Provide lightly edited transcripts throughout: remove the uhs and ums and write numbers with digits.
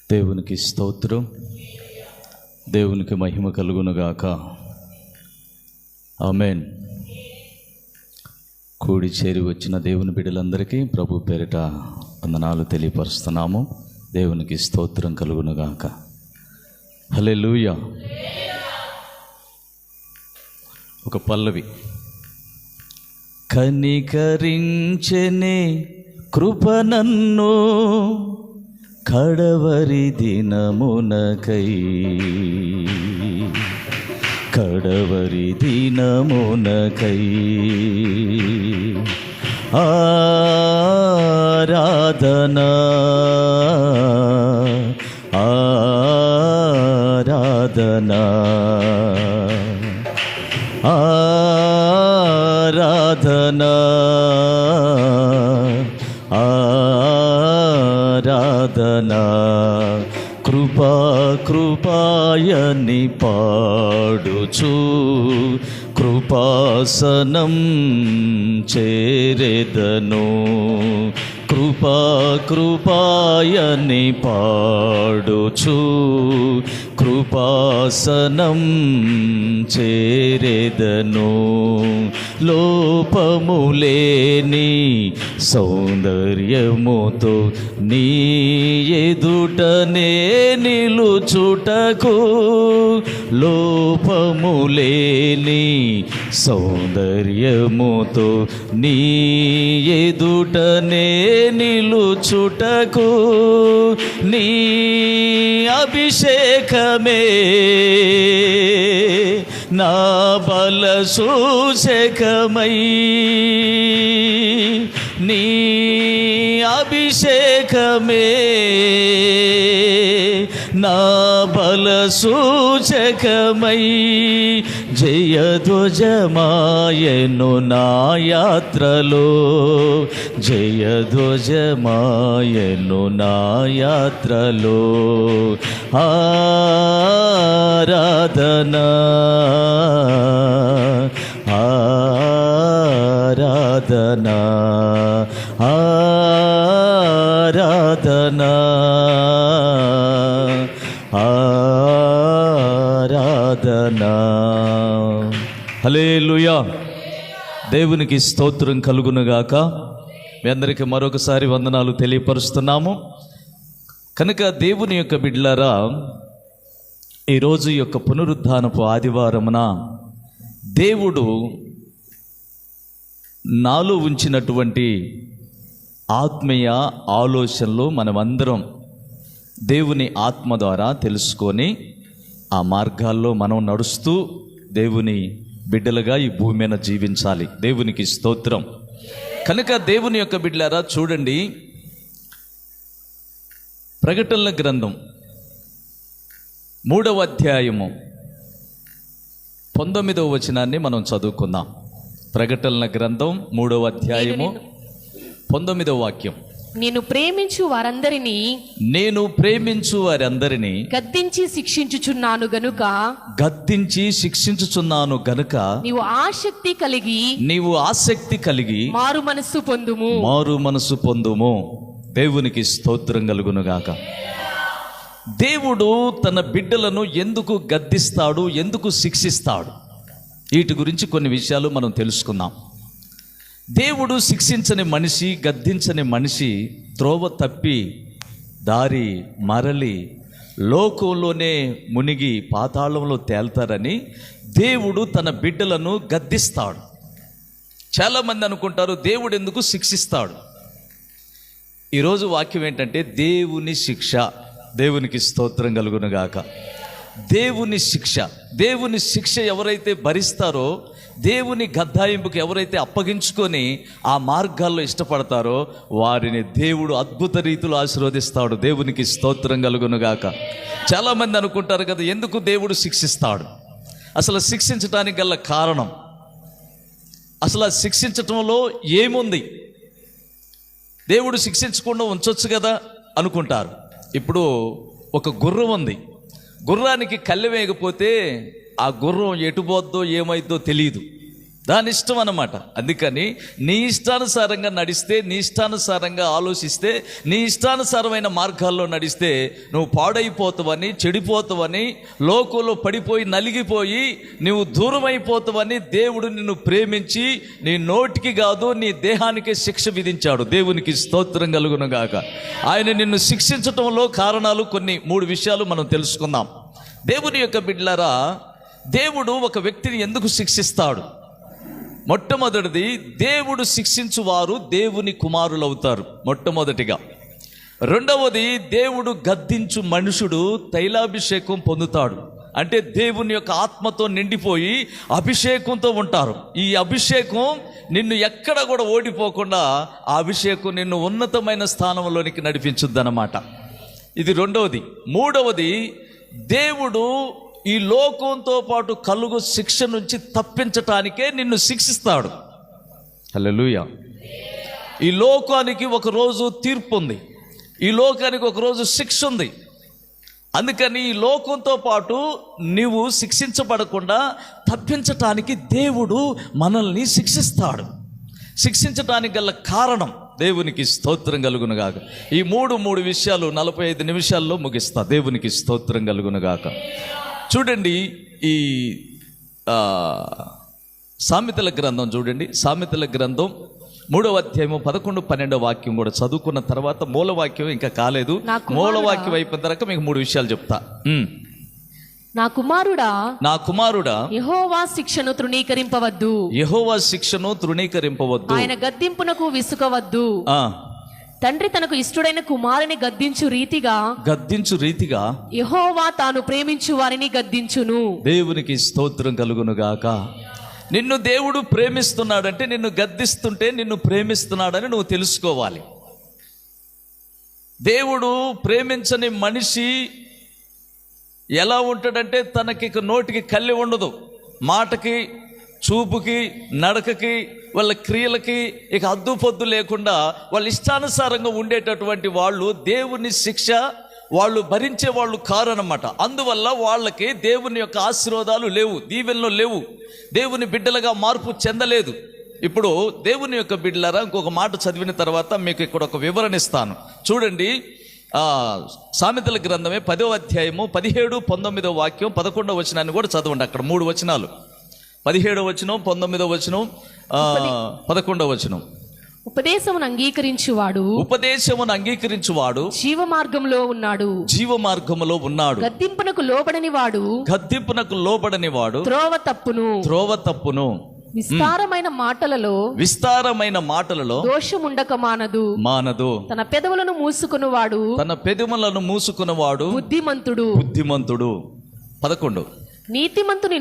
దేవునికి స్తోత్రం, దేవునికి మహిమ కలుగునుగాక. ఆమేన్. కూడి చేరి వచ్చిన దేవుని బిడ్డలందరికీ ప్రభు పేరిట వందనాలు తెలియపరుస్తున్నాము. దేవునికి స్తోత్రం కలుగునుగాక. హల్లెలూయా. ఒక పల్లవి. కనికరించెనే కృప నన్ను కడవరి దినమునకై, కడవరి దినమునకై ఆరాధనా ఆరాధనా ఆరాధనా ఆరాధనా కృపా కృపాయని పాడుచు కృపాసనం చేరెదను. కృపా కృపాయని పాడుచు కృపాసనం చేరెదను. లోపములేని సౌందర్యముతో నీ ఎదుటనే నిలుచుటకు, లోపములేని సౌందర్యముతో నీ ఎదుటనే నిలుచుటకు, నీ అభిషేకమే నా బల సూచకమై, నీ అభిషేకమే నా బల సూచకమై, జయధ్వజమాయను నా యాత్రలో, జయధ్వజమాయను నా యాత్రలో. ఆరాధనా ఆరాధనా ఆరాధనా ఆరాధనా. హల్లెలూయా. దేవునికి స్తోత్రం కలుగునుగాక. మీ అందరికీ మరొకసారి వందనాలు తెలియపరుస్తున్నాము. కనుక దేవుని యొక్క బిడ్డలారా, ఈరోజు యొక్క పునరుద్ధానపు ఆదివారమున దేవుడు నాలో ఉంచినటువంటి ఆత్మీయ ఆలోచనలు మనమందరం దేవుని ఆత్మ ద్వారా తెలుసుకొని ఆ మార్గాల్లో మనం నడుస్తూ దేవుని బిడ్డలుగా ఈ భూమి మీద జీవించాలి. దేవునికి స్తోత్రం. కనుక దేవుని యొక్క బిడ్డలారా చూడండి, ప్రకటనల గ్రంథం 3వ అధ్యాయము 19వ వచనాన్ని మనం చదువుకుందాం. ప్రకటనల గ్రంథం 3వ అధ్యాయము 19వ వాక్యం. నేను ప్రేమించు వారందరినీ గద్దించి శిక్షించుచున్నాను గనుక నీవు ఆసక్తి కలిగి మారు మనస్సు పొందుము. దేవునికి స్తోత్రం కలుగునుగాక. దేవుడు తన బిడ్డలను ఎందుకు గద్దిస్తాడు, ఎందుకు శిక్షిస్తాడు, వీటి గురించి కొన్ని విషయాలు మనం తెలుసుకుందాం. దేవుడు శిక్షించని మనిషి, గద్దించని మనిషి త్రోవ తప్పి దారి మరలి లోకంలోనే మునిగి పాతాళంలో తేల్తారని దేవుడు తన బిడ్డలను గద్దిస్తాడు. చాలామంది అనుకుంటారు దేవుడు ఎందుకు శిక్షిస్తాడు. ఈరోజు వాక్యం ఏంటంటే దేవుని శిక్ష. దేవునికి స్తోత్రం కలుగునుగాక. దేవుని శిక్ష. దేవుని శిక్ష ఎవరైతే భరిస్తారో, దేవుని గద్దాయింపుకు ఎవరైతే అప్పగించుకొని ఆ మార్గాల్లో ఇష్టపడతారో వారిని దేవుడు అద్భుత రీతిలో ఆశీర్వదిస్తాడు. దేవునికి స్తోత్రం కలుగునుగాక. చాలామంది అనుకుంటారు కదా ఎందుకు దేవుడు శిక్షిస్తాడు. అసలు శిక్షించడానికి గల కారణం, అసలు ఆ శిక్షించటంలో ఏముంది, దేవుడు శిక్షించకుండా ఉంచొచ్చు కదా అనుకుంటారు. ఇప్పుడు ఒక గుర్రం ఉంది, గుర్రానికి కళ్ళె వేయకపోతే ఆ గుర్రం ఎటుపోద్దో ఏమైద్దో తెలియదు. దాని ఇష్టం అన్నమాట. అందుకని నీ ఇష్టానుసారంగా నడిస్తే, నీ ఇష్టానుసారంగా ఆలోచిస్తే, నీ ఇష్టానుసారమైన మార్గాల్లో నడిస్తే నువ్వు పాడైపోతావని, చెడిపోతావని, లోకంలో పడిపోయి నలిగిపోయి నువ్వు దూరం అయిపోతావని దేవుడు నిన్ను ప్రేమించి నీ నోటికి కాదు నీ దేహానికే శిక్ష విధించాడు. దేవునికి స్తోత్రం కలుగును గాక. ఆయన నిన్ను శిక్షించటంలో కారణాలు కొన్ని 3 విషయాలు మనం తెలుసుకుందాం. దేవుని యొక్క బిడ్డలారా, దేవుడు ఒక వ్యక్తిని ఎందుకు శిక్షిస్తాడు? మొట్టమొదటిది, దేవుడు శిక్షించువారు దేవుని కుమారులు అవుతారు మొట్టమొదటిగా. రెండవది, దేవుడు గద్దించు మనుషుడు తైలాభిషేకం పొందుతాడు. అంటే దేవుని యొక్క ఆత్మతో నిండిపోయి అభిషేకంతో ఉంటారు. ఈ అభిషేకం నిన్ను ఎక్కడ కూడా ఓడిపోకుండా ఆ అభిషేకం నిన్ను ఉన్నతమైన స్థానంలోనికి నడిపించుద్దన్నమాట. ఇది రెండవది. మూడవది, దేవుడు ఈ లోకంతో పాటు కలుగు శిక్ష నుంచి తప్పించటానికే నిన్ను శిక్షిస్తాడు. హల్లెలూయా. ఈ లోకానికి ఒకరోజు తీర్పు ఉంది, ఈ లోకానికి ఒకరోజు శిక్ష ఉంది. అందుకని ఈ లోకంతో పాటు నీవు శిక్షించబడకుండా తప్పించటానికి దేవుడు మనల్ని శిక్షిస్తాడు. శిక్షించటానికి గల కారణం దేవునికి స్తోత్రం కలుగునుగాక. ఈ మూడు విషయాలు 45 నిమిషాల్లో ముగిస్తా. దేవునికి స్తోత్రం కలుగునుగాక. చూడండి, ఈ సామెతల గ్రంథం చూడండి. సామెతల గ్రంథం 3వ అధ్యాయము 11, 12 వాక్యం కూడా చదువుకున్న తర్వాత మూలవాక్యం ఇంకా కాలేదు. మూలవాక్యం అయిపోయిన తర్వాత మీకు 3 విషయాలు చెప్తా. నా కుమారుడా, యెహోవా శిక్షను తృణీకరింపవద్దు. ఆయన గద్దింపునకు విసుకవద్దు. తండ్రి తనకు ఇష్టడైన కుమారుని గద్దించు రీతిగా యెహోవా తాను ప్రేమించు వారిని గద్దించును. దేవునికి స్తోత్రం కలుగునుగాక. నిన్ను దేవుడు ప్రేమిస్తున్నాడంటే, నిన్ను గద్దిస్తుంటే నిన్ను ప్రేమిస్తున్నాడని నువ్వు తెలుసుకోవాలి. దేవుడు ప్రేమించని మనిషి ఎలా ఉంటాడంటే, తనకి నోటికి కళ్ళి ఉండదు, మాటకి, చూపుకి, నడకకి, వాళ్ళ క్రియలకి ఇక అద్దుపొద్దు లేకుండా వాళ్ళ ఇష్టానుసారంగా ఉండేటటువంటి వాళ్ళు దేవుని శిక్ష వాళ్ళు భరించే వాళ్ళు కారనమాట. అందువల్ల వాళ్ళకి దేవుని యొక్క ఆశీర్వాదాలు లేవు, దీవెనలు లేవు, దేవుని బిడ్డలుగా మార్పు చెందలేదు. ఇప్పుడు దేవుని యొక్క బిడ్డలారా, ఇంకొక మాట చదివిన తర్వాత మీకు ఇక్కడ ఒక వివరణ ఇస్తాను. చూడండి, సామెతల గ్రంథమే 10వ అధ్యాయము 17, 19 వాక్యం 11వ వచనాన్ని కూడా చదవండి. అక్కడ 3 వచనాలు, 17వ వచనం, 19వ వచనం, 11వ వచనం. ఉపదేశమును అంగీకరించువాడు జీవ మార్గంలో ఉన్నాడు. గద్దింపునకు లోబడని వాడు త్రోవ తప్పును. విస్తారమైన మాటలలో దోషముండక మానదు. తన పెదవులను మూసుకున్నవాడు బుద్ధిమంతుడు. 11. నీతిమంతుని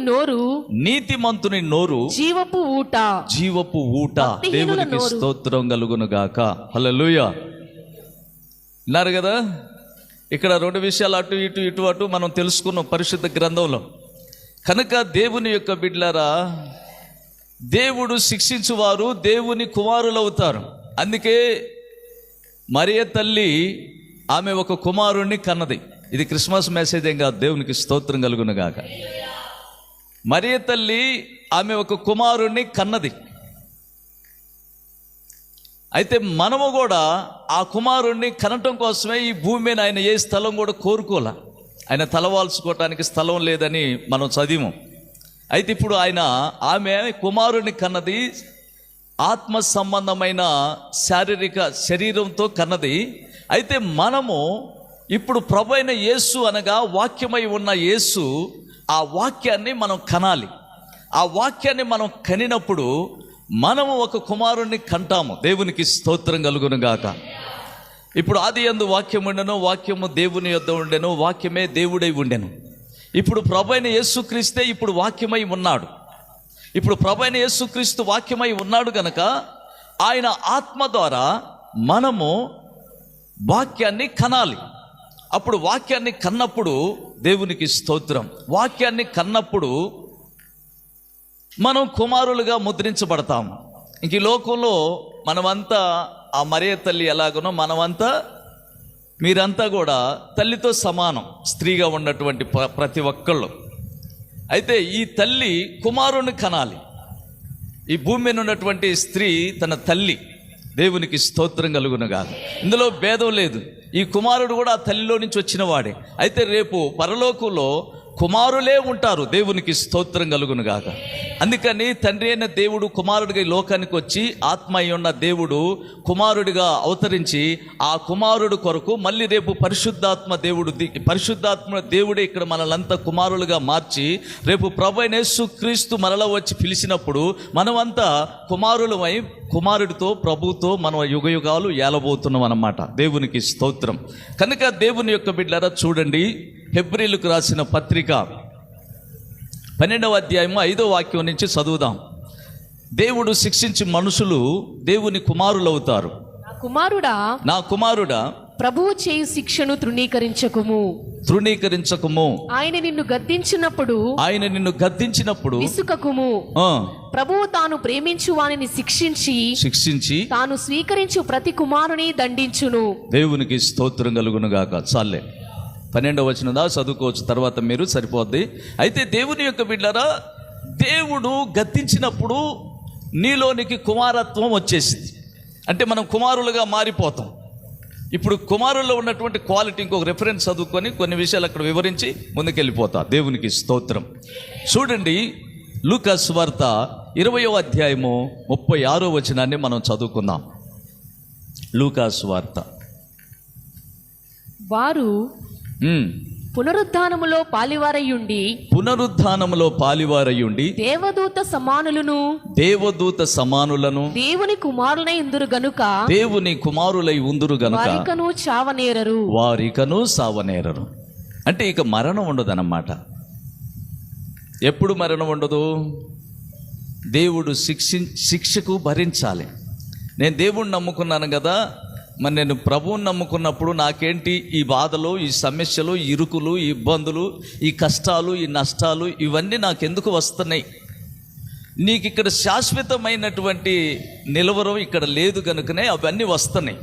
నోరు జీవపు ఊట. దేవునికి స్తోత్రం కలుగును గాక. హల్లెలూయా. విన్నారు కదా, ఇక్కడ 2 విషయాలు అటు ఇటు మనం తెలుసుకున్నాం పరిశుద్ధ గ్రంథంలో. కనుక దేవుని యొక్క బిడ్డలారా, దేవుడు శిక్షించువారు దేవుని కుమారులు అవుతారు. అందుకే మరియ తల్లి ఆమె ఒక కుమారుణ్ణి కన్నది. ఇది క్రిస్మస్ మెసేజ్ ఏం కాదు. దేవునికి స్తోత్రం కలుగును గాక. మరియ తల్లి ఆమె ఒక కుమారుణ్ణి కన్నది. అయితే మనము కూడా ఆ కుమారుణ్ణి కనటం కోసమే ఈ భూమి మీద ఆయన ఏ స్థలం కూడా కోరుకోలే. ఆయన తలవాల్చుకోవటానికి స్థలం లేదని మనం చదివాం. అయితే ఇప్పుడు ఆమె కుమారుణ్ణి కన్నది ఆత్మ సంబంధమైన శారీరక శరీరంతో కన్నది. అయితే మనము ఇప్పుడు ప్రభు అయిన యేసు అనగా వాక్యమై ఉన్న యేసు, ఆ వాక్యాన్ని మనం కనాలి. ఆ వాక్యాన్ని మనం కనినప్పుడు మనము ఒక కుమారుణ్ణి కంటాము. దేవునికి స్తోత్రం కలుగును గాక. ఇప్పుడు ఆదియందు వాక్యం ఉండెను, వాక్యము దేవుని యొద్ద ఉండెను, వాక్యమే దేవుడై ఉండెను. ఇప్పుడు ప్రభు అయిన యేసుక్రీస్తే ఇప్పుడు వాక్యమై ఉన్నాడు. ఇప్పుడు ప్రభు అయిన యేసుక్రీస్తు వాక్యమై ఉన్నాడు గనక ఆయన ఆత్మ ద్వారా మనము వాక్యాన్ని కనాలి. అప్పుడు వాక్యాన్ని కన్నప్పుడు దేవునికి స్తోత్రం, వాక్యాన్ని కన్నప్పుడు మనం కుమారులుగా ముద్రించబడతాము. ఇంక ఈ లోకంలో మనమంతా ఆ మరియ తల్లి ఎలాగనో మనమంతా మీరంతా కూడా తల్లితో సమానం, స్త్రీగా ఉన్నటువంటి ప్రతి ఒక్కళ్ళు. అయితే ఈ తల్లి కుమారుని కనాలి. ఈ భూమి మీద ఉన్నటువంటి స్త్రీ తన తల్లి. దేవునికి స్తోత్రం కలుగునుగా. ఇందులో భేదం లేదు. ఈ కుమారుడు కూడా ఆ తల్లిలో నుంచి వచ్చిన వాడే. అయితే రేపు పరలోకంలో కుమారులే ఉంటారు. దేవునికి స్తోత్రం కలుగునుగాక. అందుకని తండ్రి అయిన దేవుడు కుమారుడిగా ఈ లోకానికి వచ్చి, ఆత్మ అయి ఉన్న దేవుడు కుమారుడిగా అవతరించి, ఆ కుమారుడు కొరకు మళ్ళీ రేపు పరిశుద్ధాత్మ దేవుడే ఇక్కడ మనలంతా కుమారులుగా మార్చి, రేపు ప్రభువైన యేసుక్రీస్తు మనలో వచ్చి పిలిచినప్పుడు మనమంతా కుమారులమై కుమారుడితో ప్రభుతో మనం యుగయుగాలు ఏలబోతున్నాం అన్నమాట. దేవునికి స్తోత్రం. కనుక దేవుని యొక్క బిడ్డలారా చూడండి, హెబ్రీలకు రాసిన పత్రిక 12వ అధ్యాయము 5వ వాక్యం నుంచి చదువుదాం. దేవుడు శిక్షించి మనుషులు దేవుని కుమారులు అవుతారు. నా కుమారుడా ప్రభువు చేయు శిక్షను తృణీకరించకుము. ఆయన నిన్ను గద్దించినప్పుడు విసుకకుము. ప్రభువు తాను ప్రేమించు వానిని శిక్షించి తాను స్వీకరించు ప్రతి కుమారుని దండించును. దేవునికి స్తోత్రం కలుగునుగాక. చాలే 12వ వచనం దా చదువుకోవచ్చు, తర్వాత మీరు సరిపోద్ది. అయితే దేవుని యొక్క బిడ్డలారా, దేవుడు గద్దించినప్పుడు నీలోనికి కుమారత్వం వచ్చేసింది. అంటే మనం కుమారులుగా మారిపోతాం. ఇప్పుడు కుమారుల్లో ఉన్నటువంటి క్వాలిటీ ఇంకొక రెఫరెన్స్ చదువుకొని కొన్ని విషయాలు అక్కడ వివరించి ముందుకెళ్ళిపోతా. దేవునికి స్తోత్రం. చూడండి, లూకా సువార్త 20వ అధ్యాయము 36వ వచనాన్ని మనం చదువుకుందాం. లూకా సువార్త. వారు పునరుద్ధానములో పాలివారయుండి దేవదూత సమానులను దేవుని కుమారులై ఉందురు గనుక వారికను చావనేరరు. అంటే ఇక మరణం ఉండదన్నమాట. ఎప్పుడు మరణం ఉండదు? దేవుడు శిక్షకు భరించాలి. నేను దేవుణ్ణి నమ్ముకున్నాను కదా, మరి నేను ప్రభువుని నమ్ముకున్నప్పుడు నాకేంటి ఈ బాధలు, ఈ సమస్యలు, ఈ ఇరుకులు, ఈ ఇబ్బందులు, ఈ కష్టాలు, ఈ నష్టాలు ఇవన్నీ నాకెందుకు వస్తున్నాయి? నీకు ఇక్కడ శాశ్వతమైనటువంటి నిలవరం ఇక్కడ లేదు కనుకనే అవన్నీ వస్తున్నాయి.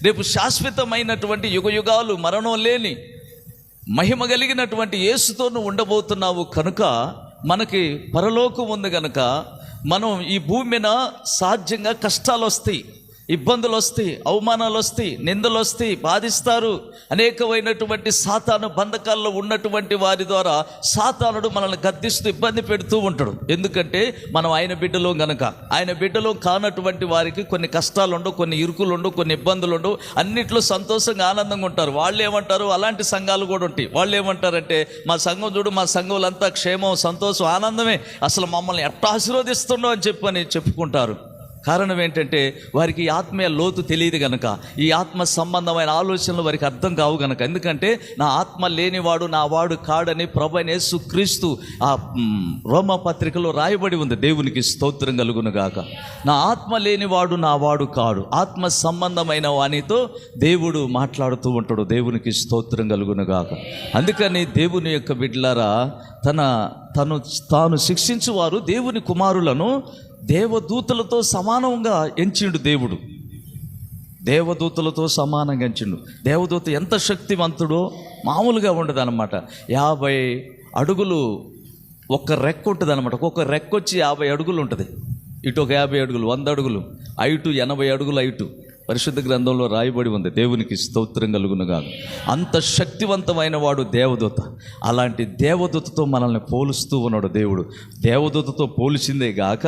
రేపు శాశ్వతమైనటువంటి యుగయుగాలు మరణం లేని మహిమ కలిగినటువంటి యేసుతో నువ్వు ఉండబోతున్నావు కనుక మనకి పరలోకం ఉంది కనుక మనం ఈ భూమి మీద సాధ్యంగా కష్టాలు వస్తాయి, ఇబ్బందులు వస్తాయి, అవమానాలు వస్తాయి, నిందలు వస్తాయి, బాధిస్తారు. అనేకమైనటువంటి సాతాను బంధకాల్లో ఉన్నటువంటి వారి ద్వారా సాతానుడు మనల్ని గద్దిస్తూ ఇబ్బంది పెడుతూ ఉంటాడు. ఎందుకంటే మనం ఆయన బిడ్డలో గనక. ఆయన బిడ్డలో కానటువంటి వారికి కొన్ని కష్టాలు ఉండవు, కొన్ని ఇరుకులు ఉండవు, కొన్ని ఇబ్బందులు ఉండవు. అన్నిట్లో సంతోషంగా ఆనందంగా ఉంటారు. వాళ్ళు ఏమంటారు? అలాంటి సంఘాలు కూడా ఉంటాయి. వాళ్ళు ఏమంటారంటే, మా సంఘం చూడు, మా సంఘంలంతా క్షేమం, సంతోషం, ఆనందమే, అసలు మమ్మల్ని ఎట్లా ఆశీర్వదిస్తుండో అని చెప్పుకుంటారు. కారణం ఏంటంటే వారికి ఈ ఆత్మీయ లోతు తెలియదు గనక, ఈ ఆత్మ సంబంధమైన ఆలోచనలు వారికి అర్థం కావు గనక. ఎందుకంటే నా ఆత్మ లేనివాడు నా వాడు కాడని ప్రభువైన యేసుక్రీస్తు ఆ రోమా పత్రికలో రాయబడి ఉంది. దేవునికి స్తోత్రం కలుగునుగాక. నా ఆత్మ లేనివాడు నా వాడు కాడు. ఆత్మ సంబంధమైన వానితో దేవుడు మాట్లాడుతూ ఉంటాడు. దేవునికి స్తోత్రం కలుగునుగాక. అందుకని దేవుని యొక్క బిడ్డలారా, తాను శిక్షించువారు దేవుని కుమారులను దేవదూతలతో సమానంగా ఎంచిండు. దేవుడు దేవదూతలతో సమానంగా ఎంచిండు. దేవదూత ఎంత శక్తివంతుడో మామూలుగా ఉండదు అనమాట. 50 అడుగులు ఒక రెక్క ఉంటుంది అనమాట. ఒక్కొక్క రెక్క వచ్చి 50 అడుగులు ఉంటుంది. ఇటు ఒక 50 అడుగులు, 100 అడుగులు హైటు, 80 అడుగులు హైటు పరిశుద్ధ గ్రంథంలో రాయబడి ఉంది. దేవునికి స్తోత్రం కలుగునుగాక. అంత శక్తివంతమైన వాడు దేవదూత. అలాంటి దేవదూతతో మనల్ని పోలుస్తూ ఉన్నాడు దేవుడు. దేవదూతతో పోల్చిందే గాక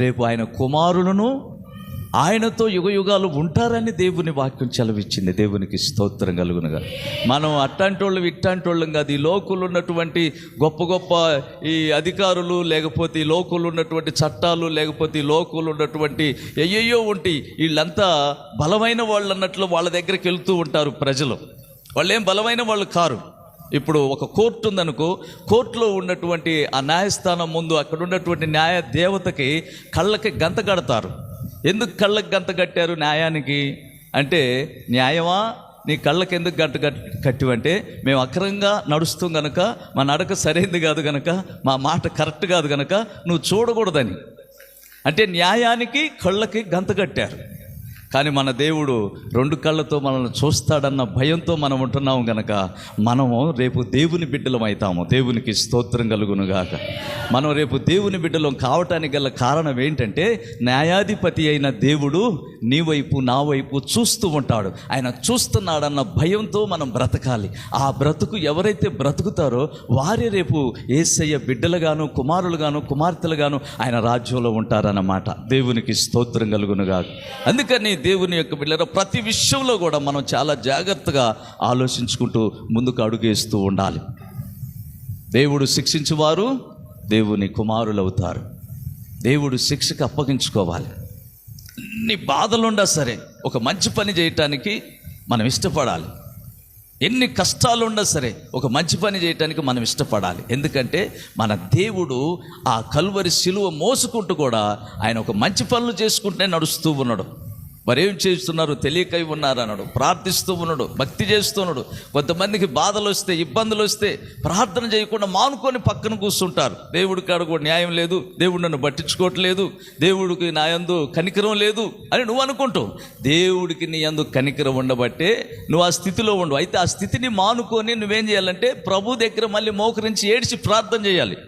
రేపు ఆయన కుమారులను ఆయనతో యుగయుగాలు ఉంటారని దేవుని వాక్యం చెలవిచ్చింది. దేవునికి స్తోత్రం కలుగునుగా. మనం అట్టాంటోళ్ళం ఇట్టాంటోళ్ళం కాదు. ఈ లోకంలో ఉన్నటువంటి గొప్ప గొప్ప ఈ అధికారులు, లేకపోతే ఈ లోకంలో ఉన్నటువంటి చట్టాలు, లేకపోతే ఈ లోకంలో ఉన్నటువంటి అయ్యయ్యో ఉంటే వీళ్ళంతా బలమైన వాళ్ళు అన్నట్లు వాళ్ళ దగ్గరికి వెళ్తూ ఉంటారు ప్రజలు. వాళ్ళు ఏం బలమైన వాళ్ళు కారు. ఇప్పుడు ఒక కోర్టు ఉందనుకో, కోర్టులో ఉన్నటువంటి ఆ న్యాయస్థానం ముందు అక్కడ ఉన్నటువంటి న్యాయ దేవతకి కళ్ళకి గంత కడతారు. ఎందుకు కళ్ళకి గంత కట్టారు న్యాయానికి అంటే, న్యాయమా నీ కళ్ళకి ఎందుకు గంట కట్టివంటే, మేము అక్రమంగా నడుస్తాం గనక, మా నడక సరైనది కాదు గనక, మా మాట కరెక్ట్ కాదు గనక నువ్వు చూడకూడదని. అంటే న్యాయానికి కళ్ళకి గంత కట్టారు. కానీ మన దేవుడు 2 కళ్ళతో మనల్ని చూస్తాడన్న భయంతో మనం ఉంటున్నాము గనక మనము రేపు దేవుని బిడ్డలం అవుతాము. దేవునికి స్తోత్రం కలుగునుగాక. మనం రేపు దేవుని బిడ్డలం కావటానికి గల కారణం ఏంటంటే, న్యాయాధిపతి అయిన దేవుడు నీ వైపు నా వైపు చూస్తూ ఉంటాడు. ఆయన చూస్తున్నాడన్న భయంతో మనం బ్రతకాలి. ఆ బ్రతుకు ఎవరైతే బ్రతుకుతారో వారే రేపు యేసయ్య బిడ్డలుగాను, కుమారులుగాను, కుమార్తెలుగాను ఆయన రాజ్యంలో ఉంటారన్నమాట. దేవునికి స్తోత్రం కలుగునుగాక. అందుకని దేవుని యొక్క బిడ్డల ప్రతి విషయంలో కూడా మనం చాలా జాగ్రత్తగా ఆలోచించుకుంటూ ముందుకు అడుగేస్తూ ఉండాలి. దేవుడు శిక్షించువారు దేవుని కుమారులు అవుతారు. దేవుడు శిక్షకు అప్పగించుకోవాలి. ఎన్ని బాధలుండా సరే ఒక మంచి పని చేయటానికి మనం ఇష్టపడాలి. ఎన్ని కష్టాలుండా సరే ఒక మంచి పని చేయటానికి మనం ఇష్టపడాలి. ఎందుకంటే మన దేవుడు ఆ కల్వరి శిలువ మోసుకుంటూ కూడా ఆయన ఒక మంచి పనులు చేసుకుంటూనే నడుస్తూ ఉన్నాడు. మరేం చేస్తున్నారు తెలియకై ఉన్నారు అన్నాడు. ప్రార్థిస్తూ ఉన్నాడు, భక్తి చేస్తున్నాడు. కొంతమందికి బాధలు వస్తే, ఇబ్బందులు వస్తే ప్రార్థన చేయకుండా మానుకొని పక్కన కూర్చుంటారు. దేవుడి కాడ కూడా న్యాయం లేదు, దేవుడు నన్ను పట్టించుకోవట్లేదు, దేవుడికి నా యందు కనికరం లేదు అని నువ్వు అనుకుంటావు. దేవుడికి నీ యందు కనికరం ఉండబట్టే నువ్వు ఆ స్థితిలో ఉండు. అయితే ఆ స్థితిని మానుకొని నువ్వేం చేయాలంటే ప్రభు దగ్గర మళ్ళీ మోకరించి ఏడ్చి ప్రార్థన చేయాలి.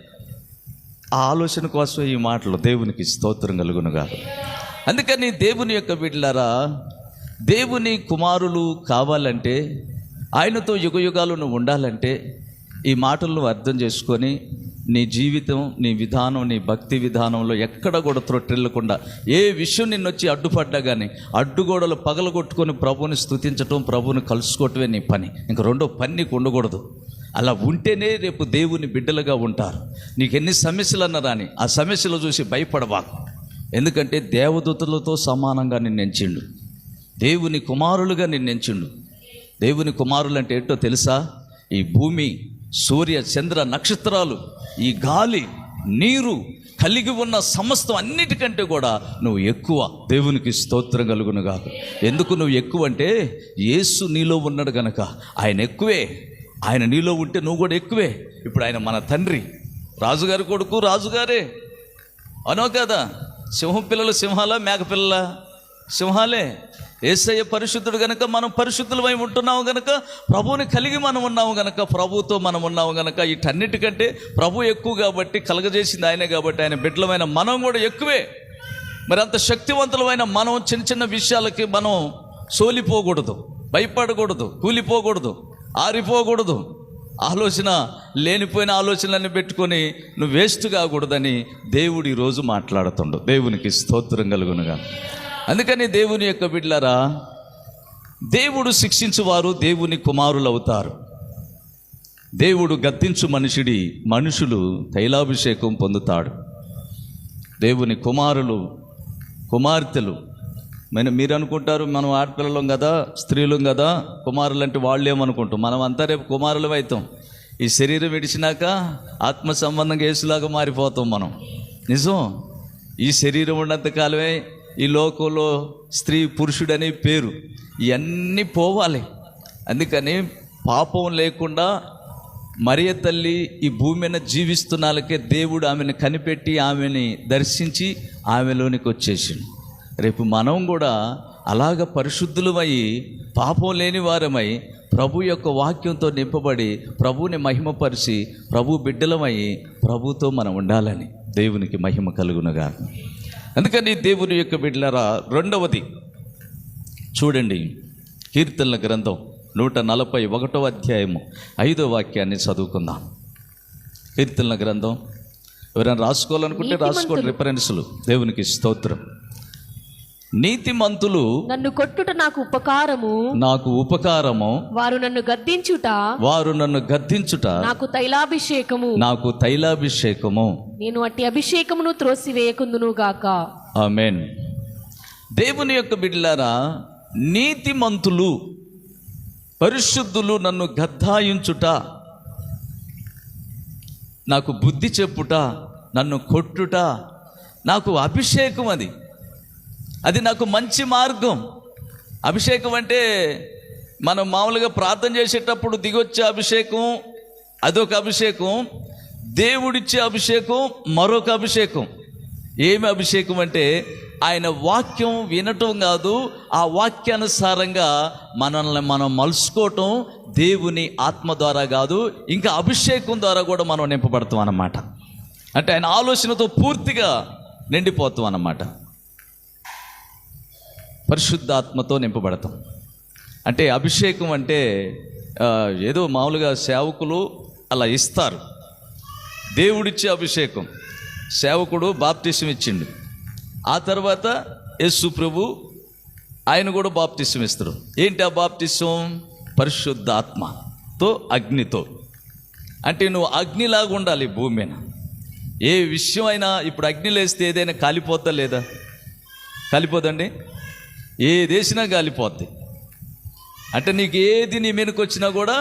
ఆ ఆలోచన కోసం ఈ మాటలు. దేవునికి స్తోత్రం కలుగునుగా. అందుకని దేవుని యొక్క బిడ్డలారా, దేవుని కుమారులు కావాలంటే, ఆయనతో యుగయుగాలు నువ్వు ఉండాలంటే ఈ మాటలను అర్థం చేసుకొని నీ జీవితం, నీ విధానం, నీ భక్తి విధానంలో ఎక్కడ కూడా త్రొట్టిల్లకుండా, ఏ విషయం నిన్నొచ్చి అడ్డుపడ్డా కానీ అడ్డుగోడలు పగలగొట్టుకొని ప్రభుని స్తుతించటం, ప్రభుని కలుసుకోవటమే నీ పని. ఇంక రెండో పని నీకు ఉండకూడదు. అలా ఉంటేనే రేపు దేవుని బిడ్డలుగా ఉంటారు. నీకు ఎన్ని సమస్యలు అన్నా రాని ఆ సమస్యలు చూసి భయపడబాకు. ఎందుకంటే దేవదూతలతో సమానంగా నిన్నెంచిండు, దేవుని కుమారులుగా నిన్నెంచిండు. దేవుని కుమారులు అంటే ఏంటో తెలుసా? ఈ భూమి, సూర్య, చంద్ర, నక్షత్రాలు, ఈ గాలి, నీరు కలిగి ఉన్న సమస్తం అన్నిటికంటే కూడా నువ్వు ఎక్కువ. దేవునికి స్తోత్రం కలుగునుగా. ఎందుకు నువ్వు ఎక్కువ అంటే, యేసు నీలో ఉన్నాడు గనక ఆయన ఎక్కువే. ఆయన నీలో ఉంటే నువ్వు కూడా ఎక్కువే. ఇప్పుడు ఆయన మన తండ్రి, రాజుగారి కొడుకు రాజుగారే అనో కదా. సింహం పిల్లలు సింహాలా, మేక పిల్లల సింహాలే. యేసయ్య పరిశుద్ధుడు గనక మనం పరిశుద్ధులమై ఉంటున్నాము గనక, ప్రభువుని కలిగి మనం ఉన్నాము గనక, ప్రభువుతో మనం ఉన్నాము గనక వీటన్నిటికంటే ప్రభు ఎక్కువ కాబట్టి, కలగజేసింది ఆయనే కాబట్టి ఆయన బిడ్డలమైన మనం కూడా ఎక్కువే. మరి అంత శక్తివంతులమైన మనం చిన్న చిన్న విషయాలకి మనం సోలిపోకూడదు, భయపడకూడదు, కూలిపోకూడదు, ఆరిపోకూడదు. ఆలోచన లేనిపోయిన ఆలోచనలన్నీ పెట్టుకొని నువ్వు వేస్ట్ కాకూడదని దేవుడు ఈరోజు మాట్లాడుతుండు. దేవునికి స్తోత్రం కలుగునుగా. అందుకని దేవుని యొక్క బిడ్డలారా, దేవుడు శిక్షించువారు దేవుని కుమారులు అవుతారు. దేవుడు గద్దించు మనుషులు తైలాభిషేకం పొందుతాడు. దేవుని కుమారులు, కుమార్తెలు, మీరు అనుకుంటారు మనం ఆడపిల్లలం కదా, స్త్రీలం కదా, కుమారులు అంటే వాళ్ళేమనుకుంటాం. మనం అంతా రేపు కుమారులు అవుతాం. ఈ శరీరం విడిచినాక ఆత్మ సంబంధంగా యేసులాగా మారిపోతాం మనం. నిజం. ఈ శరీరం ఉన్నంతకాలమే ఈ లోకంలో స్త్రీ, పురుషుడనే పేరు ఇవన్నీ పోవాలి. అందుకని పాపం లేకుండా మరియ తల్లి ఈ భూమి మీద జీవిస్తున్నాళ్ళకే దేవుడు ఆమెను కనిపెట్టి ఆమెని దర్శించి ఆమెలోనికి వచ్చేసిండు. రేపు మనం కూడా అలాగ పరిశుద్ధులమై, పాపం లేని వారమై, ప్రభు యొక్క వాక్యంతో నింపబడి ప్రభువుని మహిమపరిచి ప్రభు బిడ్డలమై ప్రభుతో మనం ఉండాలని దేవునికి మహిమ కలుగునుగా. అందుకని దేవుని యొక్క బిడ్డలారా, రెండవది చూడండి, కీర్తనల గ్రంథం 141వ అధ్యాయము 5వ వాక్యాన్ని చదువుకుందాం. కీర్తనల గ్రంథం ఎవరైనా రాసుకోవాలనుకుంటే రాసుకోండి, రిఫరెన్సులు. దేవునికి స్తోత్రం. నీతిమంతులు నన్ను కొట్టుట నాకు ఉపకారము, వారు నన్ను గద్దించుట నాకు తైలాభిషేకము, నేను అట్టి అభిషేకమును త్రోసివేయకుందును గాక. ఆమేన్. దేవుని యొక్క బిడ్డలారా, నీతిమంతులు, పరిశుద్ధులు నన్ను గద్దాయించుట, నాకు బుద్ధి చెప్పుట, నన్ను కొట్టుట నాకు అభిషేకం. అది నాకు మంచి మార్గం. అభిషేకం అంటే మనం మామూలుగా ప్రార్థన చేసేటప్పుడు దిగొచ్చే అభిషేకం అదొక అభిషేకం, దేవుడిచ్చే అభిషేకం మరొక అభిషేకం. ఏమి అభిషేకం అంటే ఆయన వాక్యం వినటం కాదు, ఆ వాక్యానుసారంగా మనల్ని మనం మలుసుకోవటం దేవుని ఆత్మ ద్వారా కాదు, ఇంకా అభిషేకం ద్వారా కూడా మనం నింపబడతాం అన్నమాట. అంటే ఆయన ఆలోచనతో పూర్తిగా నిండిపోతాం అన్నమాట. పరిశుద్ధాత్మతో నింపబడతాం. అంటే అభిషేకం అంటే ఏదో మామూలుగా సేవకులు అలా ఇస్తారు. దేవుడిచ్చే అభిషేకం. సేవకుడు బాప్టిసం ఇచ్చిండు, ఆ తర్వాత యేసు ప్రభు ఆయన కూడా బాప్టిసం ఇస్తారు. ఏంటి ఆ బాప్టిసం? పరిశుద్ధాత్మతో, అగ్నితో. అంటే నువ్వు అగ్నిలాగా ఉండాలి భూమి మీద. ఏ విషయం అయినా ఇప్పుడు అగ్నిలో వేస్తే ఏదైనా కాలిపోద్దా లేదా? కాలిపోదండి. ఏదేసినా కాలిపోద్ది. అంటే నీకు ఏది నీ మీదకి వచ్చినా కూడా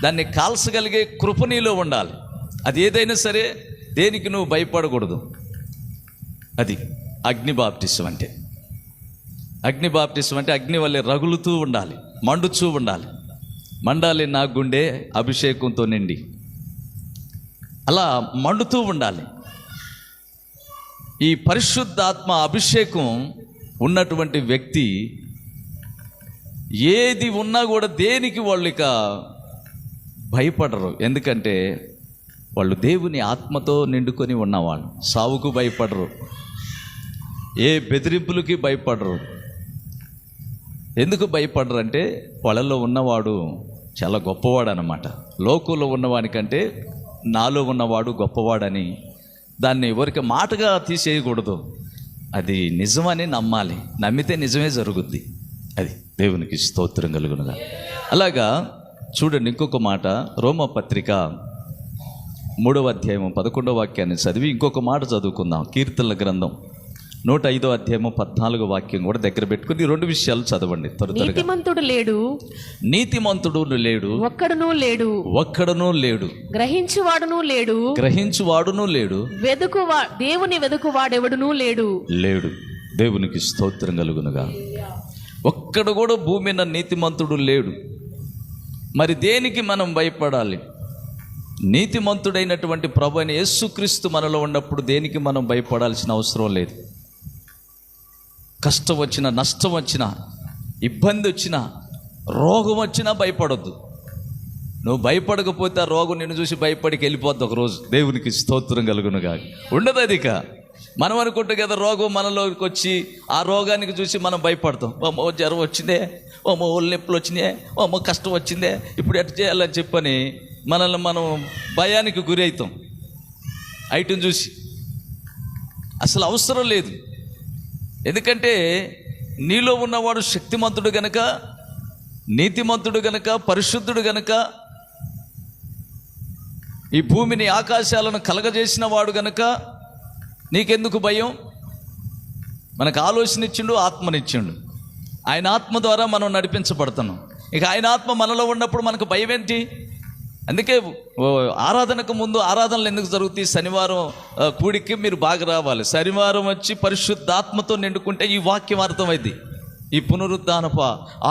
దాన్ని కాల్చగలిగే కృప నీలో ఉండాలి. అది ఏదైనా సరే దేనికి నువ్వు భయపడకూడదు. అది అగ్ని బాప్టిసం అంటే. అగ్ని బాప్టిసం అంటే అగ్ని వల్లే రగులుతూ ఉండాలి, మండుతూ ఉండాలి. మండాలి నా గుండె అభిషేకంతో నిండి, అలా మండుతూ ఉండాలి. ఈ పరిశుద్ధాత్మ అభిషేకం ఉన్నటువంటి వ్యక్తి ఏది ఉన్నా కూడా దేనికి వాళ్ళు ఇక భయపడరు. ఎందుకంటే వాళ్ళు దేవుని ఆత్మతో నిండుకొని ఉన్నవాళ్ళు. సావుకు భయపడరు, ఏ బెదిరింపులకి భయపడరు. ఎందుకు భయపడరు అంటే వాళ్ళలో ఉన్నవాడు చాలా గొప్పవాడు అన్నమాట. లోకంలో ఉన్నవానికంటే నాలో ఉన్నవాడు గొప్పవాడని దాన్ని ఎవరికి మాటగా తీసేయకూడదు. అది నిజమని నమ్మాలి. నమ్మితే నిజమే జరుగుద్ది. అది దేవునికి స్తోత్రం కలుగునుగా. అలాగా చూడండి, ఇంకొక మాట, రోమపత్రిక 3వ అధ్యాయం 11వ వాక్యాన్ని చదివి ఇంకొక మాట చదువుకుందాం. కీర్తనల గ్రంథం 105వ అధ్యాయం 14వ వాక్యం కూడా దగ్గర పెట్టుకుని 2 విషయాలు చదవండి. నీతిమంతుడు లేడు, నీతిమంతుడు లేడు, ఒక్కడునూ లేడు, ఒక్కడునూ లేడు, గ్రహించువాడునూ లేడు, గ్రహించువాడునూ లేడు, దేవుని వెదుకువాడెవడునూ లేడు. లేడు. దేవునికి స్తోత్రం కలుగునుగా. ఒక్కడు కూడా భూమి మీద నీతిమంతుడు లేడు. మరి దేనికి మనం భయపడాలి? నీతిమంతుడైనటువంటి ప్రభు అయిన యేసుక్రీస్తు మనలో ఉన్నప్పుడు దేనికి మనం భయపడాల్సిన అవసరం లేదు. కష్టం వచ్చినా, నష్టం వచ్చినా, ఇబ్బంది వచ్చినా, రోగం వచ్చినా భయపడొద్దు. నువ్వు భయపడకపోతే ఆ రోగం నిన్ను చూసి భయపడికి వెళ్ళిపోద్ది ఒకరోజు. దేవునికి స్తోత్రం కలుగునుగా. ఉండదు అది. ఇక మనం అనుకుంటే కదా రోగం మనలోకి వచ్చి ఆ రోగానికి చూసి మనం భయపడతాం. ఓమో జ్వరం వచ్చిందే, ఓమో ఒళ్ళు నొప్పులు వచ్చినాయి, ఓమో కష్టం వచ్చిందే, ఇప్పుడు ఎట్లా చేయాలని చెప్పని మనల్ని మనం భయానికి గురి అవుతాం ఐటమ్ చూసి. అసలు అవసరం లేదు. ఎందుకంటే నీలో ఉన్నవాడు శక్తిమంతుడు గనక, నీతిమంతుడు గనక, పరిశుద్ధుడు గనక, ఈ భూమిని ఆకాశాలను కలగజేసిన వాడు గనక నీకెందుకు భయం? మనకు ఆలోచన ఇచ్చిండు, ఆత్మనిచ్చిండు. ఆయన ఆత్మ ద్వారా మనం నడిపించబడుతున్నాం. ఇక ఆయన ఆత్మ మనలో ఉన్నప్పుడు మనకు భయం ఏంటి? అందుకే ఆరాధనకు ముందు ఆరాధనలు ఎందుకు జరుగుతాయి? శనివారం కూడికి మీరు బాగా రావాలి. శనివారం వచ్చి పరిశుద్ధాత్మతో నిండుకుంటే ఈ వాక్యం అర్థమైంది. ఈ పునరుద్ధానపు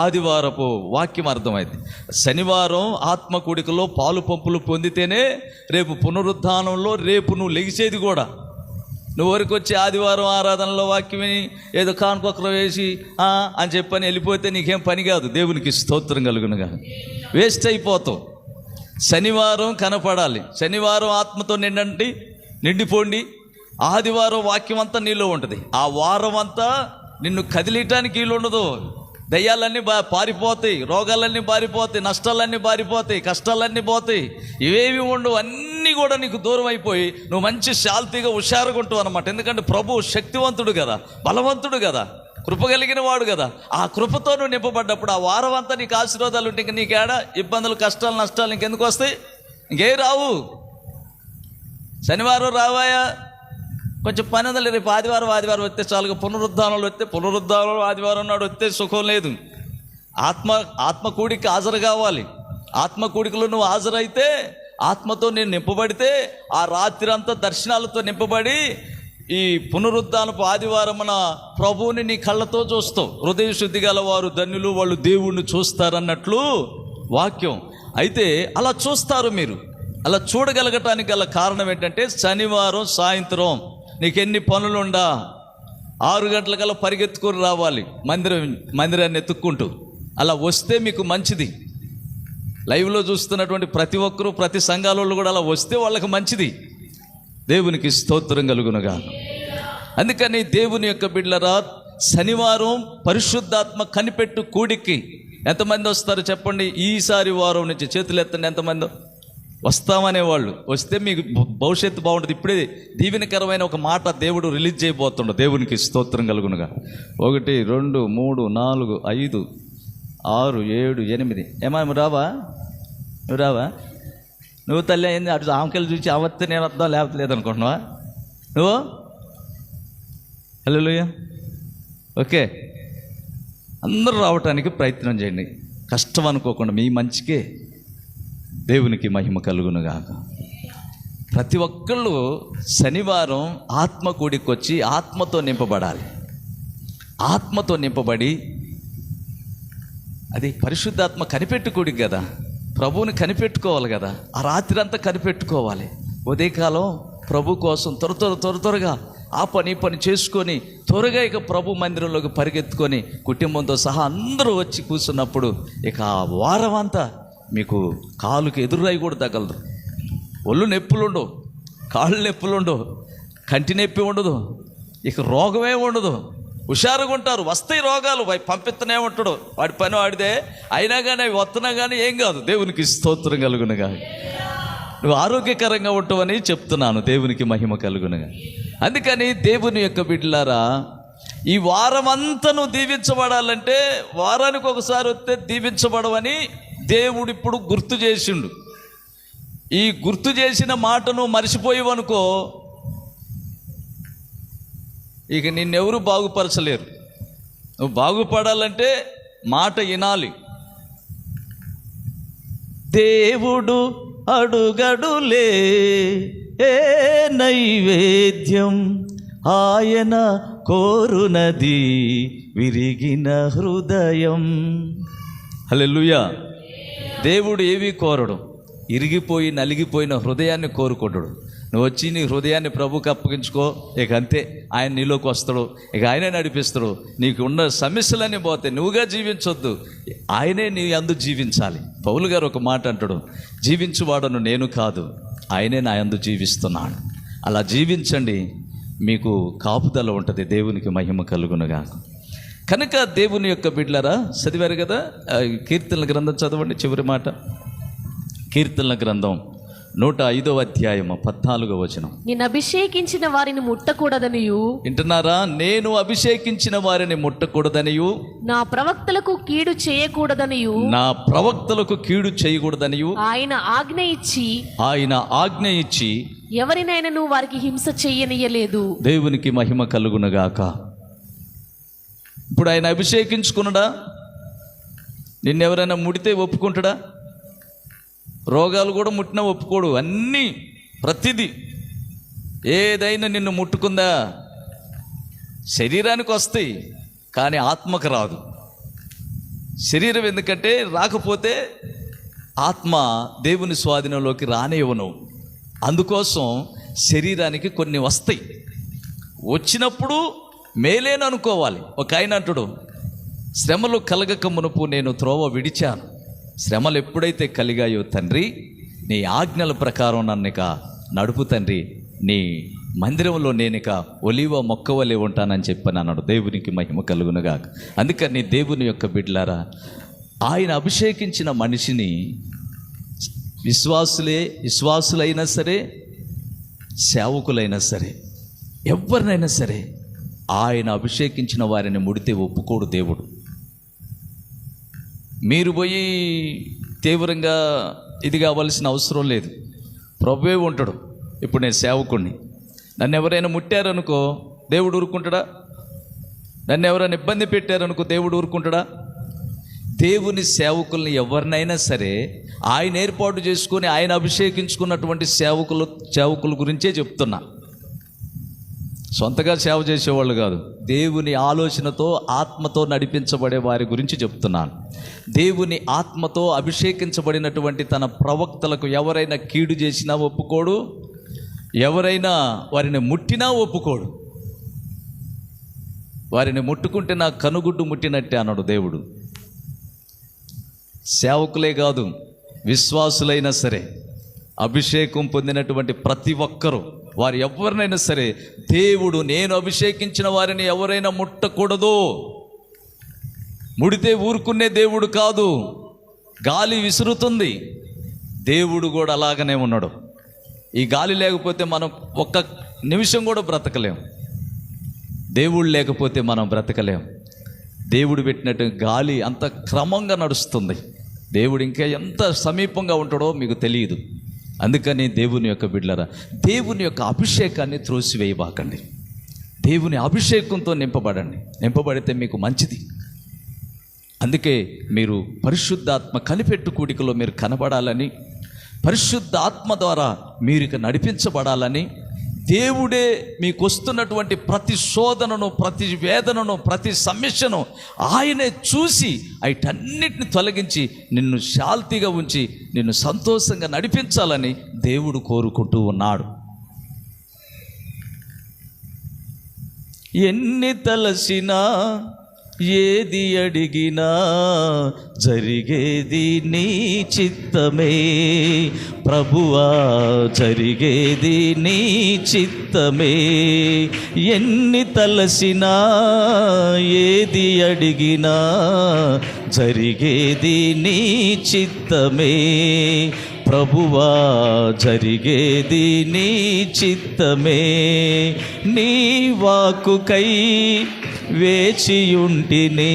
ఆదివారపు వాక్యం అర్థమైంది. శనివారం ఆత్మ కూడికలో పాలు పంపులు పొందితేనే రేపు పునరుద్ధానంలో రేపు నువ్వు లెగిసేది కూడా. నువ్వు వరకు వచ్చి ఆదివారం ఆరాధనలో వాక్యం ఏదో కానుకొకరు వేసి అని చెప్పని వెళ్ళిపోతే నీకేం పని కాదు. దేవునికి స్తోత్రం కలుగునుగా. వేస్ట్ అయిపోతావు. శనివారం కనపడాలి. శనివారం ఆత్మతో నిండిపోండి. ఆదివారం వాక్యం అంతా నీలో ఉంటుంది. ఆ వారం అంతా నిన్ను కదిలియటానికి వీలు ఉండదు. దయ్యాలన్నీ పారిపోతాయి, రోగాలన్నీ పారిపోతాయి, నష్టాలన్నీ పారిపోతాయి, కష్టాలన్నీ పోతాయి. ఇవేవి ఉండవు. అన్నీ కూడా నీకు దూరం అయిపోయి నువ్వు మంచి శాంతిగా హుషారుగా ఉంటావు అనమాట. ఎందుకంటే ప్రభువు శక్తివంతుడు కదా, బలవంతుడు కదా, కృప కలిగిన వాడు కదా. ఆ కృపతో నువ్వు నింపబడ్డప్పుడు ఆ వారం అంతా నీకు ఆశీర్వాదాలు ఉంటే ఇంక నీకేడా ఇబ్బందులు, కష్టాలు, నష్టాలు ఇంకెందుకు వస్తాయి? ఇంకే రావు. శనివారం రావాయా, కొంచెం పని ఉందా? రేపు ఆదివారం వస్తే చాలుగా. పునరుద్ధానంలో వస్తే పునరుద్ధానంలో ఆదివారం నాడు వస్తే సుఖం లేదు. ఆత్మ కూడికి హాజరు కావాలి. ఆత్మ కూడికలో నువ్వు హాజరైతే, ఆత్మతో నేను నింపబడితే, ఆ రాత్రి అంతా దర్శనాలతో నింపబడి ఈ పునరుద్ధానపు ఆదివారమున ప్రభువుని నీ కళ్ళతో చూస్తావు. హృదయ శుద్ధి గల వారు ధన్యులు, వాళ్ళు దేవుణ్ణి చూస్తారన్నట్లు వాక్యం. అయితే అలా చూస్తారు మీరు. అలా చూడగలగటానికి గల కారణం ఏంటంటే శనివారం సాయంత్రం నీకెన్ని పనులుండా 6 గంటలకల్లా పరిగెత్తుకొని రావాలి మందిరాన్ని ఎత్తుక్కుంటూ. అలా వస్తే మీకు మంచిది. లైవ్లో చూస్తున్నటువంటి ప్రతి ఒక్కరూ, ప్రతి సంఘాలలో కూడా అలా వస్తే వాళ్ళకి మంచిది. దేవునికి స్తోత్రం కలుగునుగా. అందుకని దేవుని యొక్క బిడ్డలారా, శనివారం పరిశుద్ధాత్మ కనిపెట్టు కూడికి ఎంతమంది వస్తారు చెప్పండి? ఈసారి వారం నుంచి చేతులు ఎత్తండి. ఎంతమంది వస్తామనే వాళ్ళు వస్తే మీకు భవిష్యత్తు బాగుంటుంది. ఇప్పుడే దీవెనకరమైన ఒక మాట దేవుడు రిలీజ్ చేయబోతుండ. దేవునికి స్తోత్రం కలుగునుగా. 1 2 3 4 5 6 7 8. ఏమా రావా? నువ్వు రావా? నువ్వు తల్లి అయింది అటు ఆమెకెళ్ళి చూసి అవత్తే నేను వద్దాం లేకపోతే లేదనుకుంటున్నావా నువ్వు? హల్లెలూయా. ఓకే, అందరూ రావటానికి ప్రయత్నం చేయండి. కష్టం అనుకోకుండా మీ మంచికే. దేవునికి మహిమ కలుగునుగాక. ప్రతి ఒక్కళ్ళు శనివారం ఆత్మ కూడికి వచ్చి ఆత్మతో నింపబడాలి. ఆత్మతో నింపబడి, అది పరిశుద్ధాత్మ కనిపెట్టు కూడికి కదా, ప్రభువుని కనిపెట్టుకోవాలి కదా. ఆ రాత్రి అంతా కనిపెట్టుకోవాలి. ఉదయకాలం ప్రభు కోసం త్వరగా ఆ పని చేసుకొని త్వరగా ఇక ప్రభు మందిరంలోకి పరిగెత్తుకొని కుటుంబంతో సహా అందరూ వచ్చి కూర్చున్నప్పుడు ఇక ఆ వారం అంతా మీకు కాలుకి ఎదురురాయి కూడా తగలదు. ఒళ్ళు నొప్పులుండవు, కాళ్ళు నొప్పులుండవు, కంటి నొప్పి ఉండదు, ఇక రోగమే ఉండదు. హుషారుగా ఉంటారు. వస్తాయి రోగాలు, పంపిస్తూనే ఉంటాడు, వాడి పని వాడిదే. అయినా కానీ అవి వస్తున్నా కానీ ఏం కాదు. దేవునికి స్తోత్రం కలుగునుగా. నువ్వు ఆరోగ్యకరంగా ఉంటావని చెప్తున్నాను. దేవునికి మహిమ కలుగునుగా. అందుకని దేవుని యొక్క బిడ్డలారా, ఈ వారం అంతా నువ్వు దీవించబడాలంటే వారానికి ఒకసారి వస్తే దీవించబడవని దేవుడు ఇప్పుడు గుర్తు చేసిండు. ఈ గుర్తు చేసిన మాటను మర్చిపోయేవనుకో, ఇక నిన్నెవరు బాగుపరచలేరు. నువ్వు బాగుపడాలంటే మాట వినాలి. దేవుడు అడుగడులే ఏ నైవేద్యం, ఆయన కోరునది విరిగిన హృదయం. హల్లెలూయా. దేవుడు ఏవి కోరడు, ఇరిగిపోయి నలిగిపోయిన హృదయాన్ని కోరుకుంటాడు. నువ్వు వచ్చి నీ హృదయాన్ని ప్రభుకి అప్పగించుకో, ఇక అంతే. ఆయన నీలోకి వస్తాడు, ఇక ఆయనే నడిపిస్తాడు. నీకు ఉన్న సమస్యలన్నీ పోతే నువ్వుగా జీవించొద్దు, ఆయనే నీ అందు జీవించాలి. పౌలు గారు ఒక మాట అంటాడు, జీవించువాడను నేను కాదు, ఆయనే నా యందు జీవిస్తున్నాడు. అలా జీవించండి, మీకు కాపుదల ఉంటుంది. దేవునికి మహిమ కలుగునుగా. కనుక దేవుని యొక్క బిడ్డలారా, చదివారు కదా కీర్తనల గ్రంథం చదవండి. చివరి మాట, కీర్తనల గ్రంథం 105వ అధ్యాయము 14వ వచనం. నేను అభిషేకించిన వారిని ముట్టకూడదనియు. వింటున్నారా? నేను అభిషేకించిన వారిని ముట్టకూడదనియు, నా ప్రవక్తలకు కీడు చేయకూడదనియు, నా ప్రవక్తలకు కీడు చేయకూడదనియు ఆయన ఆజ్ఞ ఇచ్చి ఎవరినైనాను వారికి హింస చెయ్యనియ్యలేదు. దేవునికి మహిమ కలుగునుగాక. ఇప్పుడు ఆయన అభిషేకించుకున్నాడా? నిన్నెవరైనా ముడితే ఒప్పుకుంటాడా? రోగాలు కూడా ముట్టినా ఒప్పుకోడు. అన్నీ ప్రతిదీ ఏదైనా నిన్ను ముట్టుకుందా శరీరానికి వస్తాయి, కానీ ఆత్మకు రాదు. శరీరం ఎందుకంటే రాకపోతే ఆత్మ దేవుని స్వాధీనంలోకి రానివ్వను. అందుకోసం శరీరానికి కొన్ని వస్తాయి. వచ్చినప్పుడు మేలేను అనుకోవాలి. ఒక ఆయన అంటాడు, శ్రమలు కలగక మునుపు నేను త్రోవ విడిచాను, శ్రమలు ఎప్పుడైతే కలిగాయో తండ్రి నీ ఆజ్ఞల ప్రకారం నన్నిక నడుపు తండ్రి, నీ మందిరంలో నేనిక ఒలీవ మొక్కవలే ఉంటానని చెప్పని అన్నాడు. దేవునికి మహిమ కలుగునుగా. అందుకని దేవుని యొక్క బిడ్డలారా, ఆయన అభిషేకించిన మనిషిని విశ్వాసులైనా సరే, సేవకులైనా సరే, ఎవరినైనా సరే ఆయన అభిషేకించిన వారిని ముడితే ఒప్పుకోడు దేవుడు. మీరు పోయి తీవ్రంగా ఇది కావాల్సిన అవసరం లేదు. ప్రభువే ఉంటాడు. ఇప్పుడు నేను సేవకుణ్ణి, నన్ను ఎవరైనా ముట్టారనుకో దేవుడు ఊరుకుంటాడా? నన్ను ఎవరైనా ఇబ్బంది పెట్టారనుకో దేవుడు ఊరుకుంటాడా? దేవుని సేవకుల్ని ఎవరినైనా సరే ఆయన ఏర్పాటు చేసుకొని ఆయన అభిషేకించుకున్నటువంటి సేవకుల గురించే చెప్తున్నా. సొంతగా సేవ చేసేవాళ్ళు కాదు, దేవుని ఆలోచనతో ఆత్మతో నడిపించబడే వారి గురించి చెప్తున్నాను. దేవుని ఆత్మతో అభిషేకించబడినటువంటి తన ప్రవక్తలకు ఎవరైనా కీడు చేసినా ఒప్పుకోడు, ఎవరైనా వారిని ముట్టినా ఒప్పుకోడు. వారిని ముట్టుకుంటే నా కనుగుడ్డు ముట్టినట్టే అన్నాడు దేవుడు. సేవకులే కాదు, విశ్వాసులైనా సరే, అభిషేకం పొందినటువంటి ప్రతి ఒక్కరూ, వారు ఎవరినైనా సరే, దేవుడు నేను అభిషేకించిన వారిని ఎవరైనా ముట్టకూడదు. ముడితే ఊరుకునే దేవుడు కాదు. గాలి విసురుతుంది, దేవుడు కూడా అలాగనే ఉన్నాడు. ఈ గాలి లేకపోతే మనం ఒక్క నిమిషం కూడా బ్రతకలేం. దేవుడు లేకపోతే మనం బ్రతకలేం. దేవుడు పెట్టినట్టు గాలి అంత క్రమంగా నడుస్తుంది. దేవుడు ఇంకా ఎంత సమీపంగా ఉంటాడో మీకు తెలియదు. అందుకని దేవుని యొక్క బిడ్డలారా, దేవుని యొక్క అభిషేకాన్ని త్రోసివేయబాకండి. దేవుని అభిషేకంతో నింపబడండి. నింపబడితే మీకు మంచిది. అందుకే మీరు పరిశుద్ధాత్మ కనిపెట్టు కూడికలో మీరు కనబడాలని, పరిశుద్ధ ఆత్మ ద్వారా మీరు ఇక నడిపించబడాలని, దేవుడే మీకు వస్తున్నటువంటి ప్రతి శోధనను, ప్రతి వేదనను, ప్రతి సమస్యను ఆయనే చూసి వీటన్నిటిని తొలగించి నిన్ను శాంతిగా ఉంచి నిన్ను సంతోషంగా నడిపించాలని దేవుడు కోరుకుంటూ ఉన్నాడు. ఎన్ని తలసినా ఏది అడిగినా జరిగేది నీ చిత్తమే ప్రభువా, జరిగేది నీ చిత్తమే. ఎన్ని తలసినా ఏది అడిగినా జరిగేది నీ చిత్తమే ప్రభువా, జరిగేది నీ చిత్తమే. నీ వాక్కుకై వేచియుంటిని,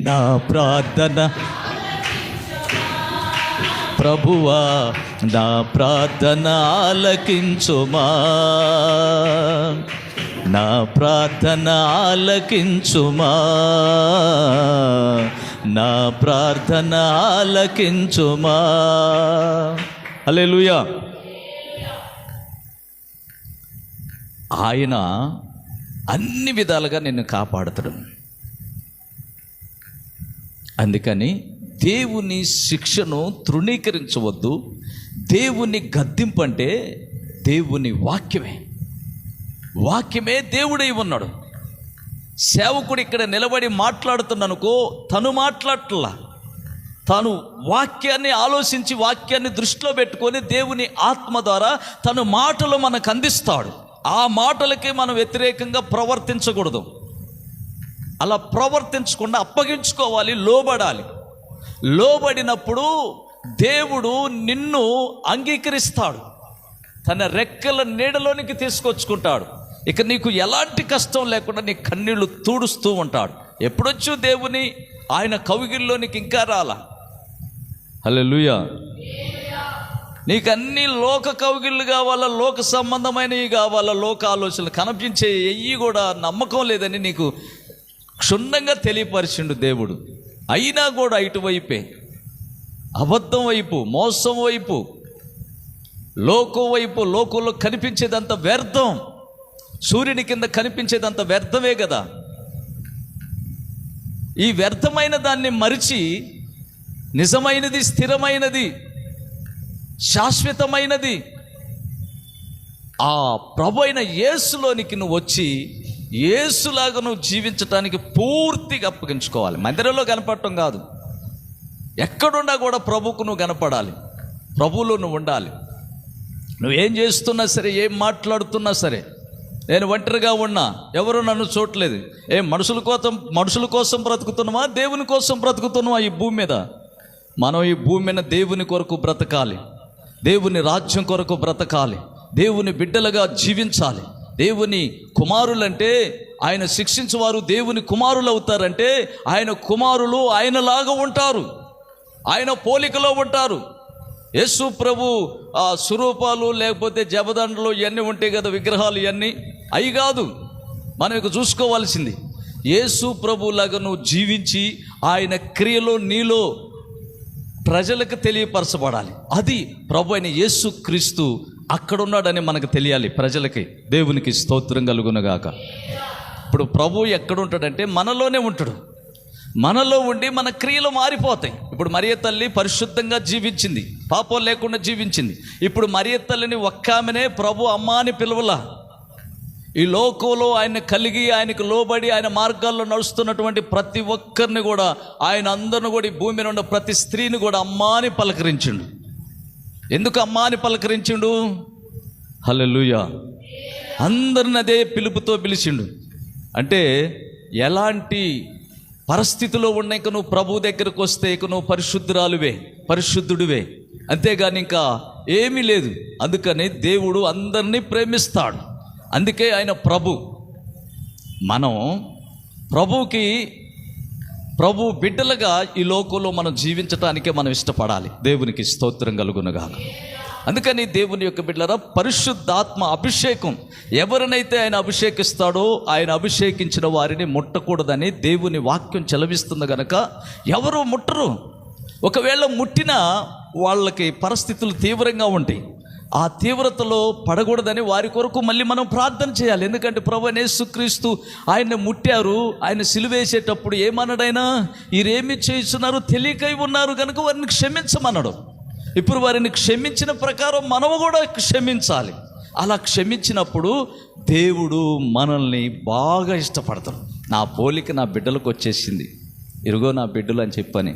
నా ప్రార్థన ప్రభువా, నా ప్రార్థన ఆలకించుమా, నా ప్రార్థన ఆలకించుమా, నా ప్రార్థన ఆలకించుమా. హల్లెలూయా. ఆయన అన్ని విధాలుగా నిన్ను కాపాడుతాడు. అందుకని దేవుని శిక్షను తృణీకరించవద్దు. దేవుని గద్దింపంటే దేవుని వాక్యమే. వాక్యమే దేవుడై ఉన్నాడు. సేవకుడు ఇక్కడ నిలబడి మాట్లాడుతున్నానుకో, తను మాట్లాడట్లా, తాను వాక్యాన్ని ఆలోచించి వాక్యాన్ని దృష్టిలో పెట్టుకొని దేవుని ఆత్మ ద్వారా తను మాటలు మనకు అందిస్తాడు. ఆ మాటలకి మనం వ్యతిరేకంగా ప్రవర్తించకూడదు. అలా ప్రవర్తించకుండా అప్పగించుకోవాలి, లోబడాలి. లోబడినప్పుడు దేవుడు నిన్ను అంగీకరిస్తాడు, తన రెక్కల నీడలోనికి తీసుకొచ్చుకుంటాడు. ఇక నీకు ఎలాంటి కష్టం లేకుండా నీ కన్నీళ్లు తుడుస్తూ ఉంటాడు. ఎప్పుడొచ్చు దేవుని ఆయన కౌగిల్లోనికి ఇంకా రాలా. హల్లెలూయా. నీకు అన్ని లోక కౌగిళ్ళు కావాలా, లోక సంబంధమైనవి కావాలా, లోక ఆలోచనలు కనిపించే ఎయ్యి కూడా నమ్మకం లేదని నీకు క్షుణ్ణంగా తెలియపరిచిండు దేవుడు. అయినా కూడా ఇటువైపే, అబద్ధం వైపు, మోసం వైపు, లోకం వైపు, లోకంలో కనిపించేదంత వ్యర్థం, సూర్యుని కింద కనిపించేదంత వ్యర్థమే కదా. ఈ వ్యర్థమైన దాన్ని మరిచి నిజమైనది, స్థిరమైనది, శాశ్వతమైనది ఆ ప్రభు అయిన యేసులోనికి నువ్వు వచ్చి యేసులాగా నువ్వు జీవించటానికి పూర్తిగా అప్పగించుకోవాలి. మందిరంలో కనపడటం కాదు, ఎక్కడున్నా కూడా ప్రభువుకు నువ్వు కనపడాలి, ప్రభువులో నువ్వు ఉండాలి. నువ్వేం చేస్తున్నా సరే, ఏం మాట్లాడుతున్నా సరే, నేను ఒంటరిగా ఉన్నా, ఎవరు నన్ను చూడలేదు, మనుషుల కోసం బ్రతుకుతున్నావా, దేవుని కోసం బ్రతుకుతున్నావా? ఈ భూమి మీద మనం ఈ భూమి మీద దేవుని కొరకు బ్రతకాలి, దేవుని రాజ్యం కొరకు బ్రతకాలి, దేవుని బిడ్డలుగా జీవించాలి. దేవుని కుమారులంటే ఆయన శిక్షించేవారు దేవుని కుమారులు అవుతారంటే ఆయన కుమారులు ఆయనలాగా ఉంటారు, ఆయన పోలికలో ఉంటారు. యేసు ప్రభు ఆ స్వరూపాలు లేకపోతే జపదండలు ఇవన్నీ ఉంటాయి కదా, విగ్రహాలు ఇవన్నీ అవి కాదు. మనం ఇక చూసుకోవాల్సింది యేసు ప్రభులాగా నువ్వు జీవించి ఆయన క్రియలో నీలో ప్రజలకు తెలియపరచబడాలి. అది ప్రభు అయిన యేసు క్రీస్తు అక్కడున్నాడని మనకు తెలియాలి ప్రజలకి. దేవునికి స్తోత్రం కలుగునుగాక. ఇప్పుడు ప్రభు ఎక్కడుంటాడంటే మనలోనే ఉంటాడు. మనలో ఉండి మన క్రియలు మారిపోతాయి. ఇప్పుడు మరియ తల్లి పరిశుద్ధంగా జీవించింది, పాపం లేకుండా జీవించింది. ఇప్పుడు మరియ తల్లిని ఒక్క ఆమెనే ప్రభు అమ్మ అని పిలువలా. ఈ లోకంలో ఆయన కలిగి ఆయనకు లోబడి ఆయన మార్గాల్లో నడుస్తున్నటువంటి ప్రతి ఒక్కరిని కూడా, ఆయన అందరిని కూడా, ఈ భూమి మీద ఉన్న ప్రతి స్త్రీని కూడా అమ్మా అని పలకరించిండు. ఎందుకు అమ్మా అని పలకరించిండు? హల్లెలూయా. అందరిని అదే పిలుపుతో పిలిచిండు. అంటే ఎలాంటి పరిస్థితిలో ఉన్న ఇక నువ్వు ప్రభు దగ్గరకు వస్తే ఇక నువ్వు పరిశుద్ధురాలువే, పరిశుద్ధుడివే, అంతేగాని ఇంకా ఏమీ లేదు. అందుకని దేవుడు అందరినీ ప్రేమిస్తాడు. అందుకే ఆయన ప్రభు. మనం ప్రభు బిడ్డలుగా ఈ లోకంలో మనం జీవించటానికే మనం ఇష్టపడాలి. దేవునికి స్తోత్రం కలుగునుగాక. అందుకని దేవుని యొక్క బిడ్డలారా, పరిశుద్ధాత్మ అభిషేకం ఎవరినైతే ఆయన అభిషేకిస్తాడో ఆయన అభిషేకించిన వారిని ముట్టకూడదని దేవుని వాక్యం చెలవిస్తుంది గనక ఎవరు ముట్టరు. ఒకవేళ ముట్టినా వాళ్ళకి పరిస్థితులు తీవ్రంగా ఉంటాయి. ఆ తీవ్రతలో పడకూడదని వారి కొరకు మళ్ళీ మనం ప్రార్థన చేయాలి. ఎందుకంటే ప్రభువైన యేసుక్రీస్తు ఆయన్ని ముట్టారు. ఆయన సిలువేసేటప్పుడు ఏమన్నాడైనా, వీరేమి చేస్తున్నారు తెలియకై ఉన్నారు కనుక వారిని క్షమించమన్నాడు. ఇప్పుడు వారిని క్షమించిన ప్రకారం మనము కూడా క్షమించాలి. అలా క్షమించినప్పుడు దేవుడు మనల్ని బాగా ఇష్టపడతాడు. నా పోలిక నా బిడ్డలకు వచ్చేసింది, ఇరుగో నా బిడ్డలు అని చెప్పని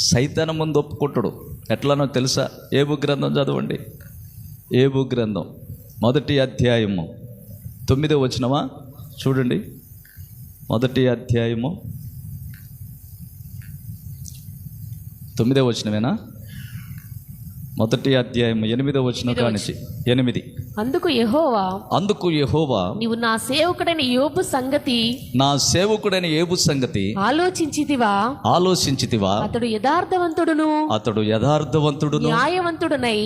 సైతాను ముందు ఒప్పుకుంటాడు. ఎట్లానో తెలుసా? ఏబు గ్రంథం చదవండి. ఏబు గ్రంథం 1వ అధ్యాయము 9వ వచనమా చూడండి. 1వ అధ్యాయము 9వ వచనమేనా? 1వ అధ్యాయము 8వ వచనం కానించి 8. అందుకు యెహోవా నీవు నా సేవకుడైన యోబు సంగతి ఆలోచించితివా? అతడు యథార్థవంతుడును న్యాయవంతుడునై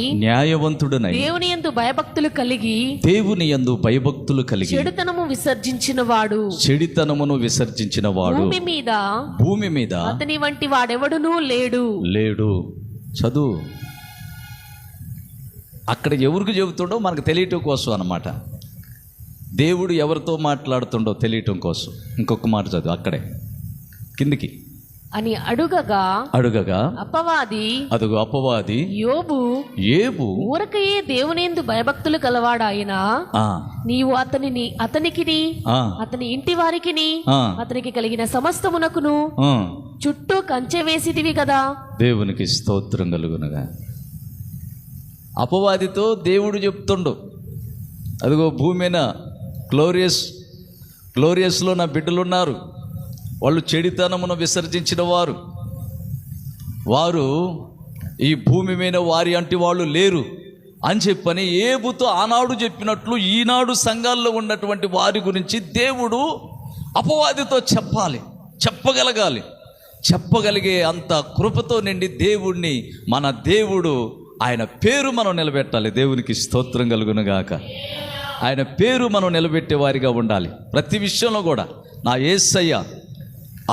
దేవుని యందు భయభక్తులు కలిగి చెడుతనమును విసర్జించిన వాడు భూమి మీద అతని వంటి వాడెవడునూ లేడు. చదువు. అక్కడ ఎవరికి చెబుతుండో మనకు తెలియటం కోసం అన్నమాట. దేవుడు ఎవరితో మాట్లాడుతుండో తెలియటం కోసం. ఇంకొక మాట చదువు అక్కడే కిందికి అని అడుగగా అపవాది యోబు ఊరకయే దేవునియందు భయభక్తులు కలవాడాయన, నీవు అతనికి అతని ఇంటి వారికి అతనికి కలిగిన సమస్తమునకును చుట్టూ కంచె వేసిదివి కదా. దేవునికి స్తోత్రం కలుగునుగా. అపవాదితో దేవుడు చెప్తుండు, అదిగో భూమి మీద గ్లోరియస్లో నా బిడ్డలున్నారు, వాళ్ళు చెడితనమును విసర్జించిన వారు ఈ భూమి మీద వారి అంటి వాళ్ళు లేరు అని చెప్పని ఏబుతో ఆనాడు చెప్పినట్లు ఈనాడు సంఘాల్లో ఉన్నటువంటి వారి గురించి దేవుడు అపవాదితో చెప్పగలిగే అంత కృపతో నిండి దేవుణ్ణి, మన దేవుడు, ఆయన పేరు మనం నిలబెట్టాలి. దేవునికి స్తోత్రం కలుగునుగాక. ఆయన పేరు మనం నిలబెట్టే వారిగా ఉండాలి ప్రతి విషయంలో కూడా. నా యేసయ్య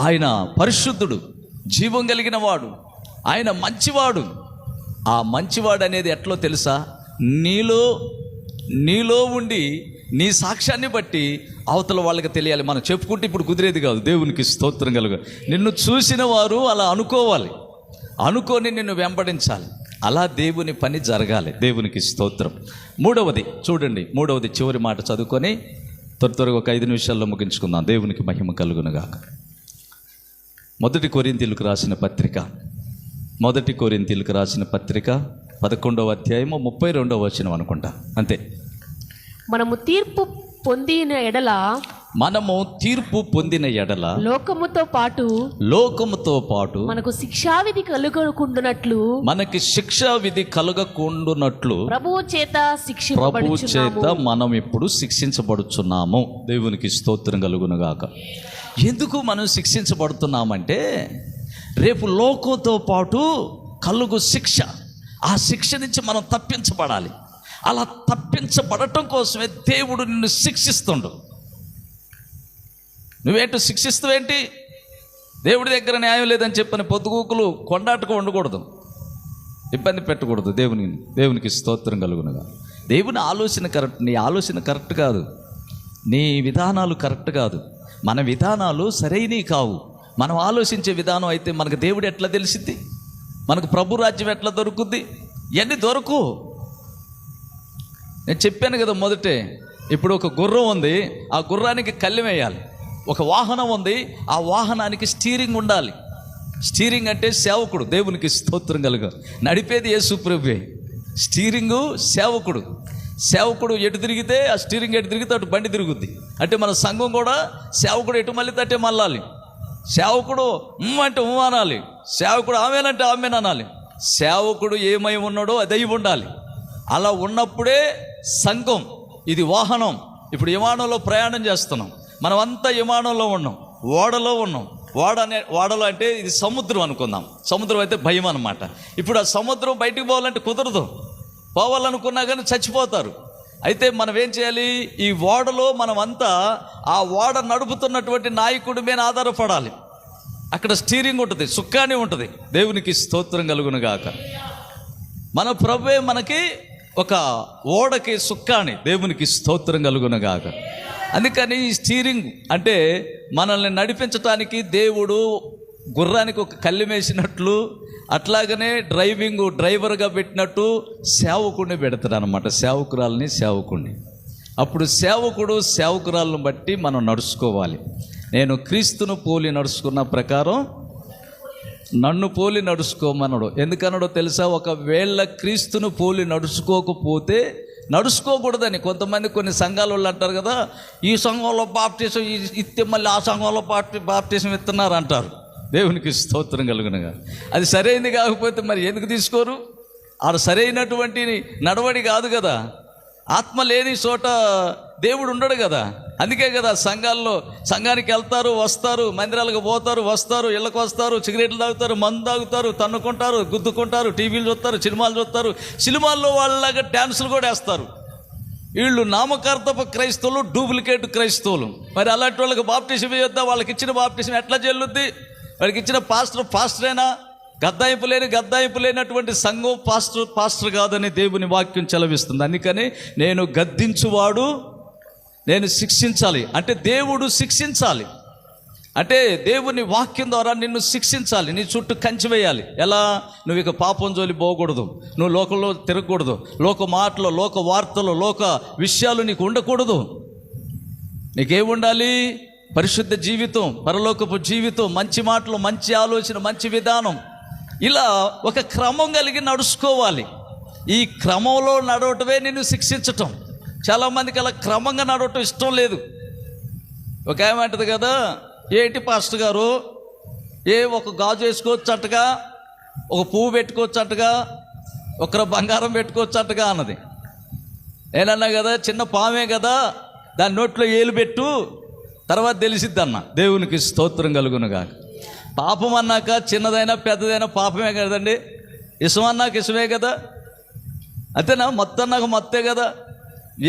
ఆయన పరిశుద్ధుడు, జీవం కలిగిన వాడు, ఆయన మంచివాడు. ఆ మంచివాడు అనేది ఎట్లో తెలుసా? నీలో ఉండి నీ సాక్ష్యాన్ని బట్టి అవతల వాళ్ళకి తెలియాలి. మనం చెప్పుకుంటే ఇప్పుడు కుదిరేది కాదు. దేవునికి స్తోత్రం కలుగు. నిన్ను చూసిన వారు అలా అనుకొని నిన్ను వెంబడించాలి. అలా దేవుని పని జరగాలి. దేవునికి స్తోత్రం. మూడవది చూడండి, చివరి మాట చదువుకొని త్వరగా ఒక 5 నిమిషాల్లో ముగించుకుందాం. దేవునికి మహిమ కలుగునుగాక. 1 కొరింథీయులకు రాసిన పత్రిక 11వ అధ్యాయము 32వ వచనం అనుకుంటా, అంతే. మనము తీర్పు పొందిన ఎడల లోకముతో పాటు మనకు శిక్షావిధి కలుగకుండునట్లు ప్రభువు చేత మనం ఇప్పుడు శిక్షించబడుచున్నాము. దేవునికి స్తోత్రం కలుగునుగాక. ఎందుకు మనం శిక్షించబడుతున్నామంటే రేపు లోకంతో పాటు కలుగు శిక్ష, ఆ శిక్ష నుంచి మనం తప్పించబడాలి. అలా తప్పించబడటం కోసమే దేవుడు నిన్ను శిక్షిస్తుండు. నువ్వేంటో శిక్షిస్తావేంటి? దేవుడి దగ్గర న్యాయం లేదని చెప్పని పొద్దుగూకులు కొండాటకు ఉండకూడదు, ఇబ్బంది పెట్టకూడదు. దేవునికి స్తోత్రం కలుగునుగా. దేవుని ఆలోచన కరెక్ట్, నీ ఆలోచన కరెక్ట్ కాదు, నీ విధానాలు కరెక్ట్ కాదు, మన విధానాలు సరైనవి కావు, మనం ఆలోచించే విధానం అయితే మనకు దేవుడు ఎట్లా తెలిసిద్ది, మనకు ప్రభు రాజ్యం ఎట్లా దొరుకుద్ది? ఇవన్నీ దొరకు. నేను చెప్పాను కదా మొదటే, ఇప్పుడు ఒక గుర్రం ఉంది, ఆ గుర్రానికి కళ్ళెం వేయాలి. ఒక వాహనం ఉంది, ఆ వాహనానికి స్టీరింగ్ ఉండాలి. స్టీరింగ్ అంటే సేవకుడు, దేవునికి స్తోత్రం కలుగు. నడిపేది యేసు ప్రభువే. స్టీరింగు సేవకుడు. సేవకుడు ఎటు తిరిగితే ఆ స్టీరింగ్ ఎటు తిరిగితే అటు బండి తిరుగుద్ది. అంటే మన సంఘం కూడా సేవకుడు ఎటు మళ్ళీ తట్టే మళ్ళాలి. సేవకుడు అంటే అనాలి, సేవకుడు ఆమెనంటే ఆమెను అనాలి. సేవకుడు ఏమై ఉన్నాడో అది అయి ఉండాలి. అలా ఉన్నప్పుడే సంఘం. ఇది వాహనం. ఇప్పుడు విమానంలో ప్రయాణం చేస్తున్నాం, మనం అంతా విమానంలో ఉన్నాం, ఓడలో ఉన్నాం. ఓడలో అంటే ఇది సముద్రం అనుకుందాం. సముద్రం అయితే భయం అన్నమాట. ఇప్పుడు ఆ సముద్రం బయటికి పోవాలంటే కుదరదు, పోవాలనుకున్నా కానీ చచ్చిపోతారు. అయితే మనం ఏం చేయాలి? ఈ ఓడలో మనమంతా ఆ ఓడ నడుపుతున్నటువంటి నాయకుడి మీద ఆధారపడాలి. అక్కడ స్టీరింగ్ ఉంటుంది, సుక్కాని ఉంటుంది. దేవునికి స్తోత్రం కలుగును గాక. మన ప్రభువే మనకి ఒక ఓడకి సుక్కాని. దేవునికి స్తోత్రం కలుగును గాక. అందుకని ఈ స్టీరింగ్ అంటే మనల్ని నడిపించటానికి దేవుడు గుర్రానికి ఒక కళ్ళెం వేసినట్లు, అట్లాగనే డ్రైవర్గా పెట్టినట్టు సేవకుడిని పెడతాడు అనమాట. సేవకురాలని, సేవకుడిని. అప్పుడు సేవకుడు సేవకురాలను బట్టి మనం నడుచుకోవాలి. నేను క్రీస్తును పోలి నడుచుకున్న ప్రకారం నన్ను పోలి నడుచుకోమన్నాడు. ఎందుకన్నాడో తెలుసా? ఒకవేళ క్రీస్తును పోలి నడుచుకోకపోతే, నడుచుకోకూడదని కొంతమంది కొన్ని సంఘాల వాళ్ళు అంటారు కదా, ఈ సంఘంలో బాప్టిజం ఇస్తే మళ్ళీ ఆ సంఘంలో బాప్టిజం ఇస్తున్నారు అంటారు. దేవునికి స్తోత్రం కలుగునుగా. అది సరైనది కాకపోతే మరి ఎందుకు తీసుకోరు? అది సరైనటువంటి నడవడి కాదు కదా. ఆత్మ లేని చోట దేవుడు ఉండడు కదా. అందుకే కదా సంఘానికి వెళ్తారు, వస్తారు, మందిరాలకు పోతారు, వస్తారు, ఇళ్ళకు వస్తారు, సిగరెట్లు తాగుతారు, మందు తాగుతారు, తన్నుకుంటారు, గుద్దుకుంటారు, టీవీలు చూస్తారు, సినిమాలు చూస్తారు. సినిమాల్లో వాళ్ళలాగా డ్యాన్సులు కూడా వేస్తారు. వీళ్ళు నామకార్థపు క్రైస్తవులు, డూప్లికేట్ క్రైస్తవులు. మరి అలాంటి వాళ్ళకి బాప్టిజం ఇవ్వద్దా? వాళ్ళకి ఇచ్చిన బాప్టిజం ఎట్లా చెల్లుద్ది? వాడికి ఇచ్చిన పాస్టరేనా? గద్దాయింపు లేనటువంటి సంఘం పాస్టర్ కాదని దేవుని వాక్యం చెలవిస్తుంది. అందుకని నేను గద్దించువాడు, నేను శిక్షించాలి. అంటే దేవుడు శిక్షించాలి, అంటే దేవుని వాక్యం ద్వారా నిన్ను శిక్షించాలి. నీ చుట్టూ కంచి వేయాలి. ఎలా? నువ్వు ఇక పాపం జోలి పోకూడదు, నువ్వు లోకంలో తిరగకూడదు, లోక మాటలు, లోక వార్తలు, లోక విషయాలు నీకు ఉండకూడదు. నీకేముండాలి? పరిశుద్ధ జీవితం, పరలోకపు జీవితం, మంచి మాటలు, మంచి ఆలోచన, మంచి విధానం. ఇలా ఒక క్రమం కలిగి నడుచుకోవాలి. ఈ క్రమంలో నడవటమే నిన్ను శిక్షించటం. చాలామందికి అలా క్రమంగా నడవటం ఇష్టం లేదు. ఒక ఏమంటది కదా, ఏంటి పాస్టర్ గారు, ఒక గాజు వేసుకోవచ్చు అంటగా, ఒక పువ్వు పెట్టుకోవచ్చు అంటగా, ఒక బంగారం పెట్టుకోవచ్చు అంటగా అన్నది. నేనన్నా కదా, చిన్న పామే కదా, దాని నోట్లో ఏలు పెట్టు, తర్వాత తెలిసిద్ది అన్న. దేవునికి స్తోత్రం కలుగునుగా. పాపం అన్నాక చిన్నదైనా పెద్దదైనా పాపమే కదండి. ఇసం అన్నాక ఇసమే కదా, అంతేనా? మొత్తం అన్నాక మొత్తే కదా,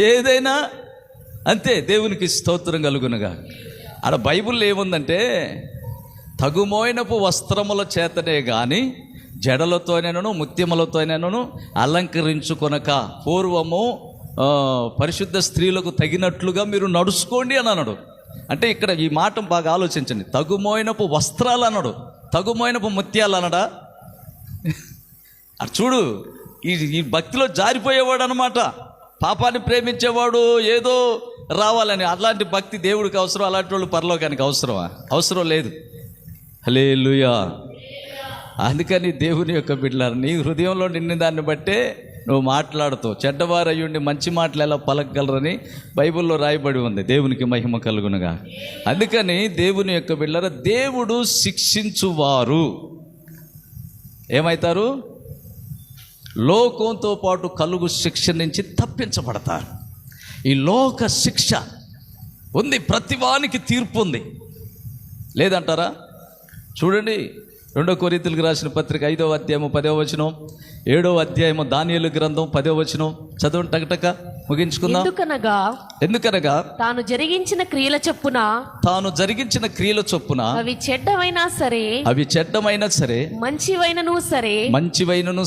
ఏదైనా అంతే. దేవునికి స్తోత్రం కలుగునుగా. ఆడ బైబిల్లో ఏముందంటే, తగుమోయినపు వస్త్రముల చేతనే కానీ జడలతోనైనను ముత్యములతోనైనను అలంకరించుకొనక పూర్వము పరిశుద్ధ స్త్రీలకు తగినట్లుగా మీరు నడుచుకోండి అని అన్నాడు. అంటే ఇక్కడ ఈ మాట బాగా ఆలోచించండి. తగుమోయినపు వస్త్రాలు అన్నాడు, తగుమోయినపు ముత్యాలు అన్నాడా? అది చూడు, ఈ భక్తిలో జారిపోయేవాడు అనమాట. పాపాన్ని ప్రేమించేవాడు, ఏదో రావాలని. అలాంటి భక్తి దేవుడికి అవసరం, అలాంటి వాళ్ళు పరలోకానికి అవసరమా? అవసరం లేదు. హల్లెలూయా. అందుకని దేవుని యొక్క బిడ్డలారా, నీ హృదయంలో నిన్న దాన్ని బట్టే నువ్వు మాట్లాడుతావు. చెడ్డవారయ్యుండి మంచి మాటలు ఎలా పలకగలరని బైబిల్లో రాయబడి ఉంది. దేవునికి మహిమ కలుగునుగా. అందుకని దేవుని యొక్క బిడ్డలారా, దేవుడు శిక్షించువారు ఏమవుతారు? లోకంతో పాటు కలుగు శిక్ష నుంచి తప్పించబడతారు. ఈ లోక శిక్ష ఉంది, ప్రతివానికి తీర్పు ఉంది. లేదంటారా? చూడండి, 2 కొరింథీయులకు రాసిన పత్రిక 5వ అధ్యాయము 10వ వచనం, 7వ అధ్యాయము దానియేలు గ్రంథం 10వ వచనం చదవండి టకటక. ముగించుకుందాం. ఎందుకనగా తాను జరిగించిన క్రియల చొప్పున అవి చెడ్డమైనా సరే మంచివైనను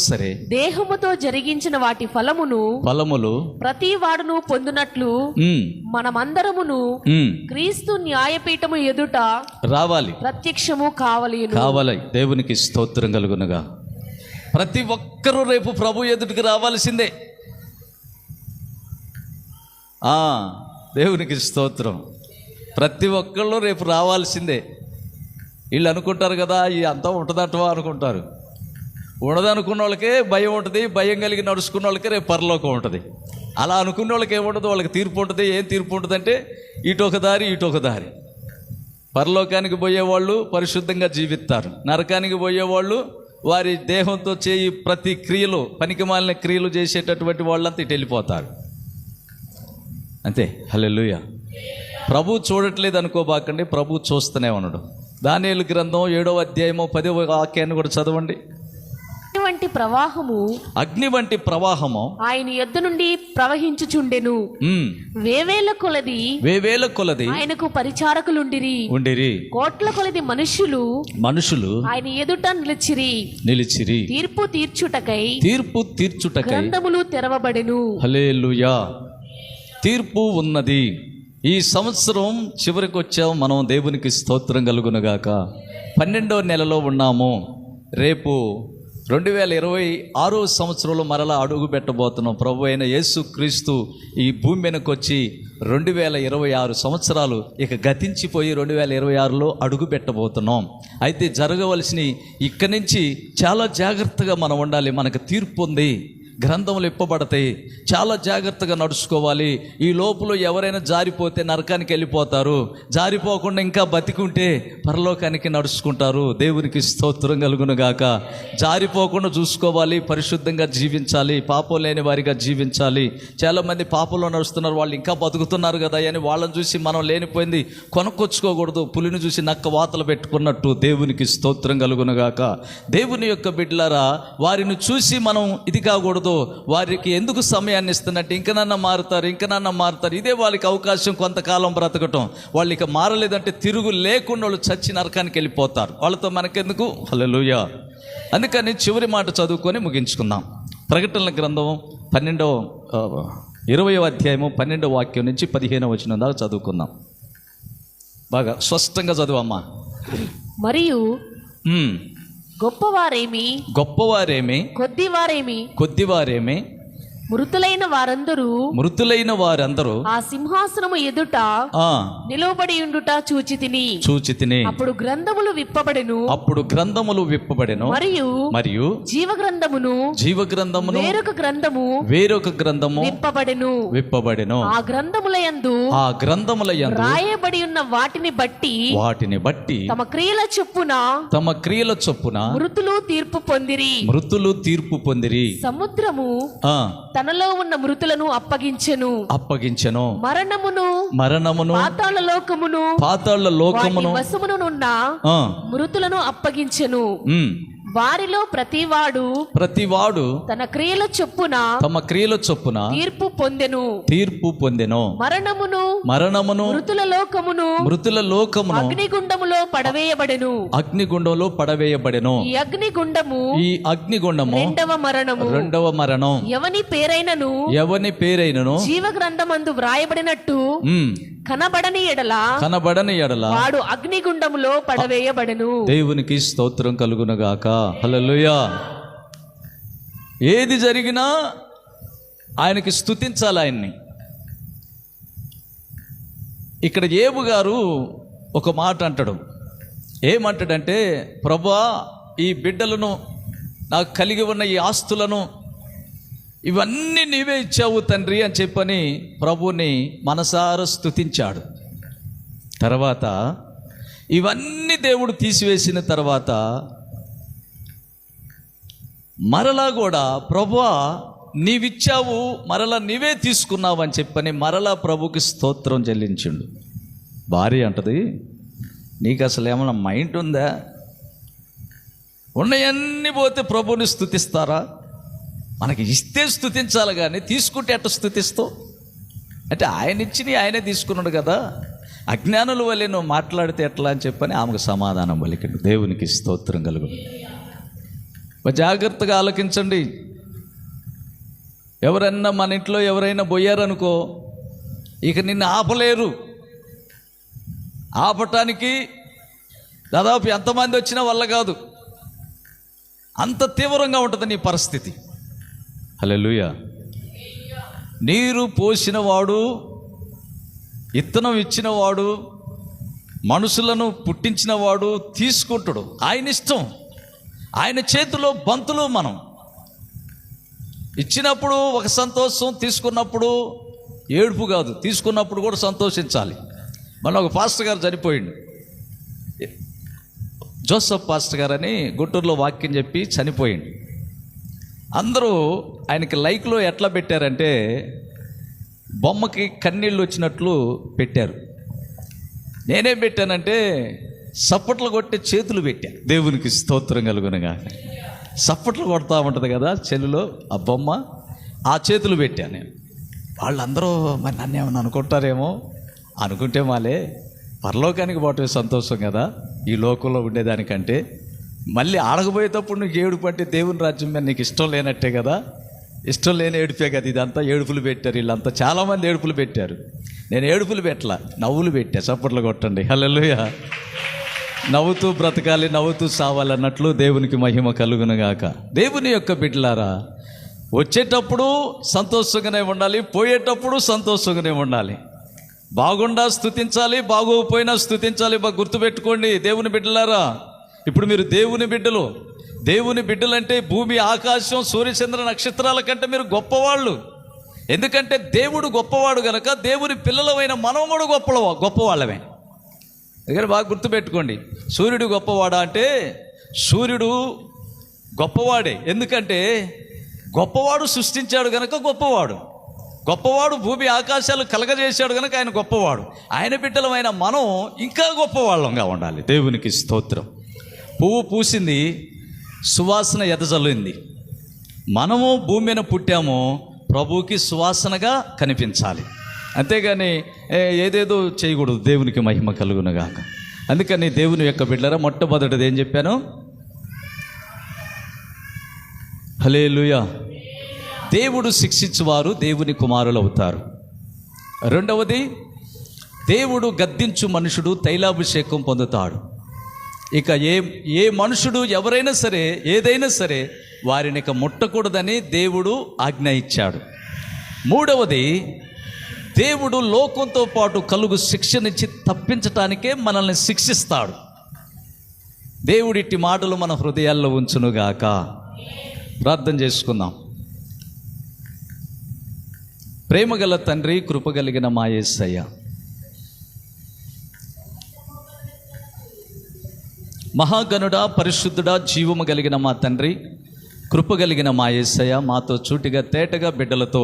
సరే దేహముతో జరిగించిన వాటి ఫలములు ప్రతి వాడును పొందునట్లు మనమందరమును క్రీస్తు న్యాయపీఠము ఎదుట రావాలి, ప్రత్యక్షము కావాలి. దేవునికి స్తోత్రం కలుగునుగా. ప్రతి ఒక్కరూ రేపు ప్రభు ఎదుటికి రావాల్సిందే. దేవునికి స్తోత్రం. ప్రతి ఒక్కళ్ళు రేపు రావాల్సిందే. వీళ్ళు అనుకుంటారు కదా, ఈ అంతా ఉంటుందటవా అనుకుంటారు. ఉండదనుకున్న వాళ్ళకే భయం ఉంటుంది, భయం కలిగి నడుచుకున్న వాళ్ళకే రేపు పరలోకం ఉంటుంది. అలా అనుకున్న వాళ్ళకి ఏముండదు, వాళ్ళకి తీర్పు ఉంటుంది. ఏం తీర్పు ఉంటుంది అంటే ఇటొక దారి. పరలోకానికి పోయేవాళ్ళు పరిశుద్ధంగా జీవిస్తారు, నరకానికి పోయేవాళ్ళు వారి దేహంతో చేయి ప్రతి క్రియలు, పనికిమాలిన క్రియలు చేసేటటువంటి వాళ్ళంతా ఇటు వెళ్ళిపోతారు. అంతే. హల్లెలూయా. ప్రభు చూడట్లేదు అనుకోబాకండి, ప్రభు చూస్తూనే ఉన్నాడు. దానియేలు గ్రంథం 7వ అధ్యాయము 10వ వాక్యాన్ని కూడా చదవండి. అగ్ని వంటి ప్రవాహము ఆయన యొద్ద నుండి ప్రవహించుచుండెను. వేవేల కొలది ఆయనకు పరిచారకులుండిరి. కోట్ల కొలది మనుషులు ఆయన ఎదుట నిలిచిరి. తీర్పు తీర్చుటకై గ్రంథములు తెరవబడెను. హల్లెలూయా. తీర్పు ఉన్నది. ఈ సంవత్సరం చివరికి వచ్చాం మనం. దేవునికి స్తోత్రం కలుగునుగాక. 12వ నెలలో ఉన్నాము. రేపు 2026 సంవత్సరంలో మరలా అడుగు పెట్టబోతున్నాం. ప్రభు అయిన యేసు క్రీస్తు ఈ భూమి మీదకి వచ్చి 2026 సంవత్సరాలు ఇక గతించిపోయి 2026లో అడుగు పెట్టబోతున్నాం. అయితే జరగవలసిన ఇక్కడి నుంచి చాలా జాగ్రత్తగా మనం ఉండాలి. మనకు తీర్పు ఉంది, గ్రంథములు ఇప్పబడతాయి. చాలా జాగ్రత్తగా నడుచుకోవాలి. ఈ లోపల ఎవరైనా జారిపోతే నరకానికి వెళ్ళిపోతారు, జారిపోకుండా ఇంకా బతికుంటే పరలోకానికి నడుచుకుంటారు. దేవునికి స్తోత్రం కలుగును గాక. జారిపోకుండా చూసుకోవాలి, పరిశుద్ధంగా జీవించాలి, పాపం లేని వారిగా జీవించాలి. చాలామంది పాపంలో నడుస్తున్నారు, వాళ్ళు ఇంకా బతుకుతున్నారు కదా అని వాళ్ళని చూసి మనం లేనిపోయింది కొనుక్కొచ్చుకోకూడదు. పులిని చూసి నక్క వాతలు పెట్టుకున్నట్టు. దేవునికి స్తోత్రం కలుగును గాక. దేవుని యొక్క బిడ్డలారా, వారిని చూసి మనం ఇది కాకూడదు. వారికి ఎందుకు సమయాన్ని ఇస్తున్నట్టు ఇంకనన్నా మారుతారు. ఇదే వాళ్ళకి అవకాశం, కొంతకాలం బ్రతకటం. వాళ్ళు ఇక మారలేదంటే తిరుగు లేకుండా వాళ్ళు చచ్చి నరకానికి వెళ్ళిపోతారు. వాళ్ళతో మనకెందుకు? హల్లెలూయా. అందుకని చివరి మాట చదువుకొని ముగించుకుందాం. ప్రకటనల గ్రంథం 20వ అధ్యాయము 12వ వాక్యం నుంచి 15వ వచనం దాకా చదువుకుందాం. బాగా స్పష్టంగా చదువమ్మా. మరియు గొప్పవారేమి కొద్దివారేమి మృతులైన వారందరూ ఆ సింహాసనము ఎదుట నిలవబడి ఉండుట చూచి తిని. అప్పుడు గ్రంథములు విప్పబడెను. మరియు జీవగ్రంథమును వేరొక గ్రంథము విప్పబడెను. ఆ గ్రంథములయందు రాయబడి ఉన్న వాటిని బట్టి తమ క్రియల చొప్పున మృతులు తీర్పు పొందిరి. సముద్రము తనలో ఉన్న మృతులను అప్పగించెను. మరణమును పాతాళ లోకమును వశమునున్న మృతులను అప్పగించెను. వారిలో ప్రతివాడు తన క్రియల చొప్పున తీర్పు పొందెను. మరణమును మృతుల లోకమును అగ్నిగుండములో పడవేయబడెను. ఈ అగ్నిగుండము రెండవ మరణం. ఎవని పేరైనను జీవ గ్రంథమందు వ్రాయబడినట్టు కనబడని ఎడల వాడు అగ్నిగుండములో పడవేయబడెను. దేవునికి స్తోత్రం కలుగునుగాక. హల్లెలూయా. ఏది జరిగినా ఆయనకి స్తుతించాలి ఆయన్ని. ఇక్కడ యేబు గారు ఒక మాట అంటాడు. ఏమంటాడంటే, ప్రభువా, ఈ బిడ్డలను, నాకు కలిగి ఉన్న ఈ ఆస్తులను ఇవన్నీ నీవే ఇచ్చావు తండ్రి అని చెప్పని ప్రభుని మనసారా స్తుతించాడు. తర్వాత ఇవన్నీ దేవుడు తీసివేసిన తర్వాత మరలా కూడా, ప్రభువా నీవిచ్చావు, మరలా నీవే తీసుకున్నావు అని చెప్పని మరలా ప్రభుకి స్తోత్రం చెల్లించిండు. భార్య అంటది, నీకు అసలు ఏమన్నా మైండ్ ఉందా? ఉన్నవన్నీ పోతే ప్రభుని స్తుతిస్తారా? మనకి ఇస్తే స్తుతించాలి, కానీ తీసుకుంటే ఎట్ట స్తుతిస్తావు? అంటే ఆయన ఇచ్చి ఆయనే తీసుకున్నాడు కదా, అజ్ఞానుల వల్లే నువ్వు మాట్లాడితే ఎట్లా అని చెప్పని ఆమెకు సమాధానం పలికిండు. దేవునికి స్తోత్రం కలుగు. జాగ్రత్తగా ఆలకించండి. ఎవరన్నా మన ఇంట్లో ఎవరైనా పోయారనుకో, ఇక నిన్ను ఆపలేరు. ఆపటానికి దాదాపు ఎంతమంది వచ్చినా వల్ల కాదు, అంత తీవ్రంగా ఉంటుంది నీ పరిస్థితి. హల్లెలూయా. నీరు పోసినవాడు, ఇత్తనం ఇచ్చినవాడు, మనుషులను పుట్టించినవాడు తీసుకుంటాడు. ఆయన ఇష్టం, ఆయన చేతిలో బంతులు. మనం ఇచ్చినప్పుడు ఒక సంతోషం, తీసుకున్నప్పుడు ఏడుపు కాదు, తీసుకున్నప్పుడు కూడా సంతోషించాలి. మన ఒక పాస్టర్ గారు చనిపోయిండు, జోసఫ్ పాస్టర్ గారు అని, గుంటూరులో వాక్యం చెప్పి చనిపోయిండు. అందరూ ఆయనకి లైక్లో ఎట్లా పెట్టారంటే బొమ్మకి కన్నీళ్ళు వచ్చినట్లు పెట్టారు. నేనేం పెట్టానంటే సప్పట్లు కొట్టే చేతులు పెట్టా. దేవునికి స్తోత్రం కలుగునగా. సప్పట్లు కొడతా ఉంటుంది కదా చెల్లులో ఆ బొమ్మ, ఆ చేతులు పెట్టాను నేను. వాళ్ళందరూ మరి నన్ను ఏమన్నా అనుకుంటారేమో, అనుకుంటే మాలే, పరలోకానికి పోవటమే సంతోషం కదా ఈ లోకంలో ఉండేదానికంటే. మళ్ళీ ఆడకపోయేటప్పుడు నీకు ఏడుపు అంటే దేవుని రాజ్యం మీద నీకు ఇష్టం లేనట్టే కదా. ఇష్టం లేని ఏడుపే కదా ఇదంతా. ఏడుపులు పెట్టారు వీళ్ళంతా, చాలామంది ఏడుపులు పెట్టారు. నేను ఏడుపులు పెట్టలా, నవ్వులు పెట్టా. చప్పట్లు కొట్టండి. హల్లెలూయా. నవ్వుతూ బ్రతకాలి, నవ్వుతూ సావాలన్నట్లు దేవునికి మహిమ కలుగునుగాక. దేవుని యొక్క బిడ్డలారా, వచ్చేటప్పుడు సంతోషంగానే ఉండాలి, పోయేటప్పుడు సంతోషంగానే ఉండాలి. బాగుండా స్తుతించాలి, బాగోకపోయినా స్తుతించాలి. బాగా గుర్తుపెట్టుకోండి దేవుని బిడ్డలారా. ఇప్పుడు మీరు దేవుని బిడ్డలు. దేవుని బిడ్డలంటే భూమి ఆకాశం సూర్యచంద్ర నక్షత్రాల కంటే మీరు గొప్పవాళ్ళు. ఎందుకంటే దేవుడు గొప్పవాడు గనక దేవుని పిల్లలమైన మనం కూడా గొప్పవాళ్ళమే. దగ్గర బాగా గుర్తుపెట్టుకోండి. సూర్యుడు గొప్పవాడా అంటే సూర్యుడు గొప్పవాడే. ఎందుకంటే గొప్పవాడు సృష్టించాడు గనక గొప్పవాడు. గొప్పవాడు భూమి ఆకాశాలు కలగజేశాడు కనుక ఆయన గొప్పవాడు. ఆయన బిడ్డలమైన మనం ఇంకా గొప్పవాళ్ళంగా ఉండాలి. దేవునికి స్తోత్రం. పువ్వు పూసింది, సువాసన ఎదజల్లింది. మనము భూమి మీద పుట్టాము, ప్రభువుకి సువాసనగా కనిపించాలి. అంతేగాని ఏదేదో చేయకూడదు. దేవునికి మహిమ కలుగునుగాక. అందుకని దేవుని యొక్క బిడ్డలారా, మొట్టమొదటిది ఏం చెప్పాను? హల్లెలూయా. దేవుడు శిక్షించువారు దేవుని కుమారులు అవుతారు. రెండవది, దేవుడు గద్దించు మనుషుడు తైలాభిషేకం పొందుతాడు. ఇక ఏ మనుషుడు ఎవరైనా సరే ఏదైనా సరే వారిని ఇక ముట్టకూడదని దేవుడు ఆజ్ఞ ఇచ్చాడు. మూడవది, దేవుడు లోకంతో పాటు కలుగు శిక్షనిచ్చి తప్పించటానికే మనల్ని శిక్షిస్తాడు. దేవుడిట్టి మాటలు మన హృదయాల్లో ఉంచునుగాక. ప్రార్థన చేసుకుందాం. ప్రేమగల తండ్రి, కృపగలిగిన మా యేసయ్య, మహాగణుడా, పరిశుద్ధుడా, జీవము కలిగిన మా తండ్రి, కృపగలిగిన మా యేసయ్య, మాతో చూటిగా తేటగా బిడ్డలతో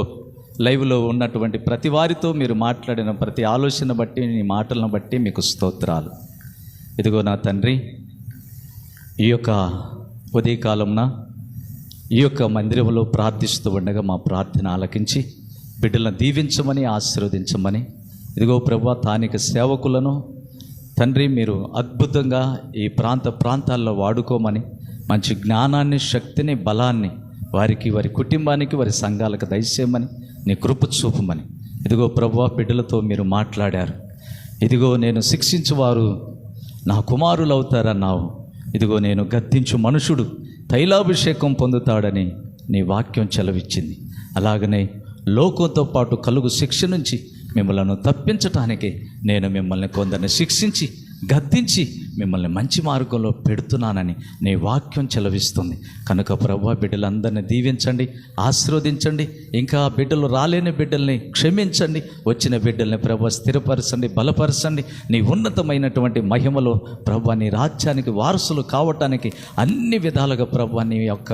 లైవ్లో ఉన్నటువంటి ప్రతి వారితో మీరు మాట్లాడిన ప్రతి ఆలోచన బట్టి, నీ మాటలను బట్టి మీకు స్తోత్రాలు. ఇదిగో నా తండ్రి, ఈ యొక్క ఉదయకాలంన ఈ యొక్క మందిరంలో ప్రార్థిస్తూ ఉండగా మా ప్రార్థన ఆలకించి బిడ్డలను దీవించమని, ఆశీర్వదించమని, ఇదిగో ప్రభువా, స్థానిక సేవకులను తండ్రి మీరు అద్భుతంగా ఈ ప్రాంతాల్లో వాడుకోమని, మంచి జ్ఞానాన్ని, శక్తిని, బలాన్ని వారికి, వారి కుటుంబానికి, వారి సంఘాలకు దయచేయమని, నీ కృప చూపమని. ఇదిగో ప్రభువా, బిడ్డలతో మీరు మాట్లాడారు. ఇదిగో నేను శిక్షించువారు నా కుమారులు అవుతారన్నావు. ఇదిగో నేను గద్దించు మనుషుడు తైలాభిషేకం పొందుతాడని నీ వాక్యం చెలవిచ్చింది. అలాగనే లోకంతో పాటు కలుగు శిక్ష నుంచి మిమ్మల్ని తప్పించటానికి నేను మిమ్మల్ని కొందరిని శిక్షించి గద్దించి మిమ్మల్ని మంచి మార్గంలో పెడుతున్నానని నీ వాక్యం చెలవిస్తుంది. కనుక ప్రభువా, బిడ్డలందరినీ దీవించండి, ఆశీర్వదించండి. ఇంకా బిడ్డలు రాలేని బిడ్డల్ని క్షమించండి, వచ్చిన బిడ్డల్ని ప్రభువా స్థిరపరచండి, బలపరచండి. నీ ఉన్నతమైనటువంటి మహిమలో ప్రభువా నీ రాజ్యానికి వారసులు కావటానికి అన్ని విధాలుగా ప్రభువా నీ యొక్క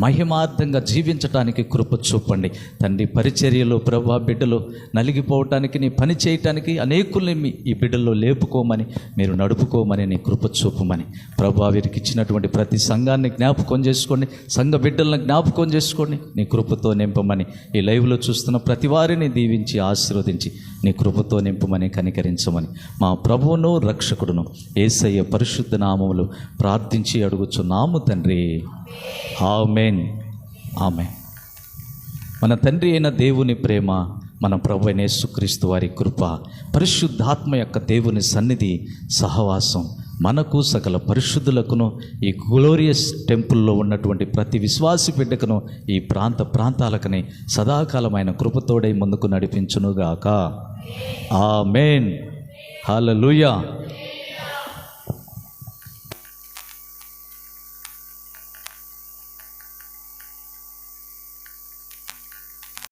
మహిమార్థంగా జీవించటానికి కృప చూపండి తండ్రి. పరిచర్యలో ప్రభువా బిడ్డలు నలిగిపోవటానికి, నీ పని చేయటానికి అనేకుల్ని ఈ బిడ్డల్లో లేపుకోమని మీరు మీరు నడుపుకోమని నీ కృప చూపమని ప్రభువా, వీరికి ఇచ్చినటువంటి ప్రతి సంఘాన్ని జ్ఞాపకం చేసుకోండి, సంఘ బిడ్డలను జ్ఞాపకం చేసుకోండి, నీ కృపతో నింపమని ఈ లైవ్లో చూస్తున్న ప్రతి వారిని దీవించి ఆశీర్వదించి నీ కృపతో నింపమని కనికరించమని మా ప్రభువును రక్షకుడును యేసయ్య పరిశుద్ధ నామములు ప్రార్థించి అడుగుచున్నాము తండ్రి. ఆమేన్. ఆమేన్. మన తండ్రి అయిన దేవుని ప్రేమ, మన ప్రభు అయిన యేసుక్రీస్తు వారి కృప, పరిశుద్ధాత్మ యొక్క దేవుని సన్నిధి సహవాసం మనకు సకల పరిశుద్ధులకును ఈ గ్లోరియస్ టెంపుల్లో ఉన్నటువంటి ప్రతి విశ్వాసి బిడ్డకును ఈ ప్రాంతాలకని సదాకాలమైన కృపతోడై ముందుకు నడిపించునుగాక. ఆమేన్. హల్లెలూయా.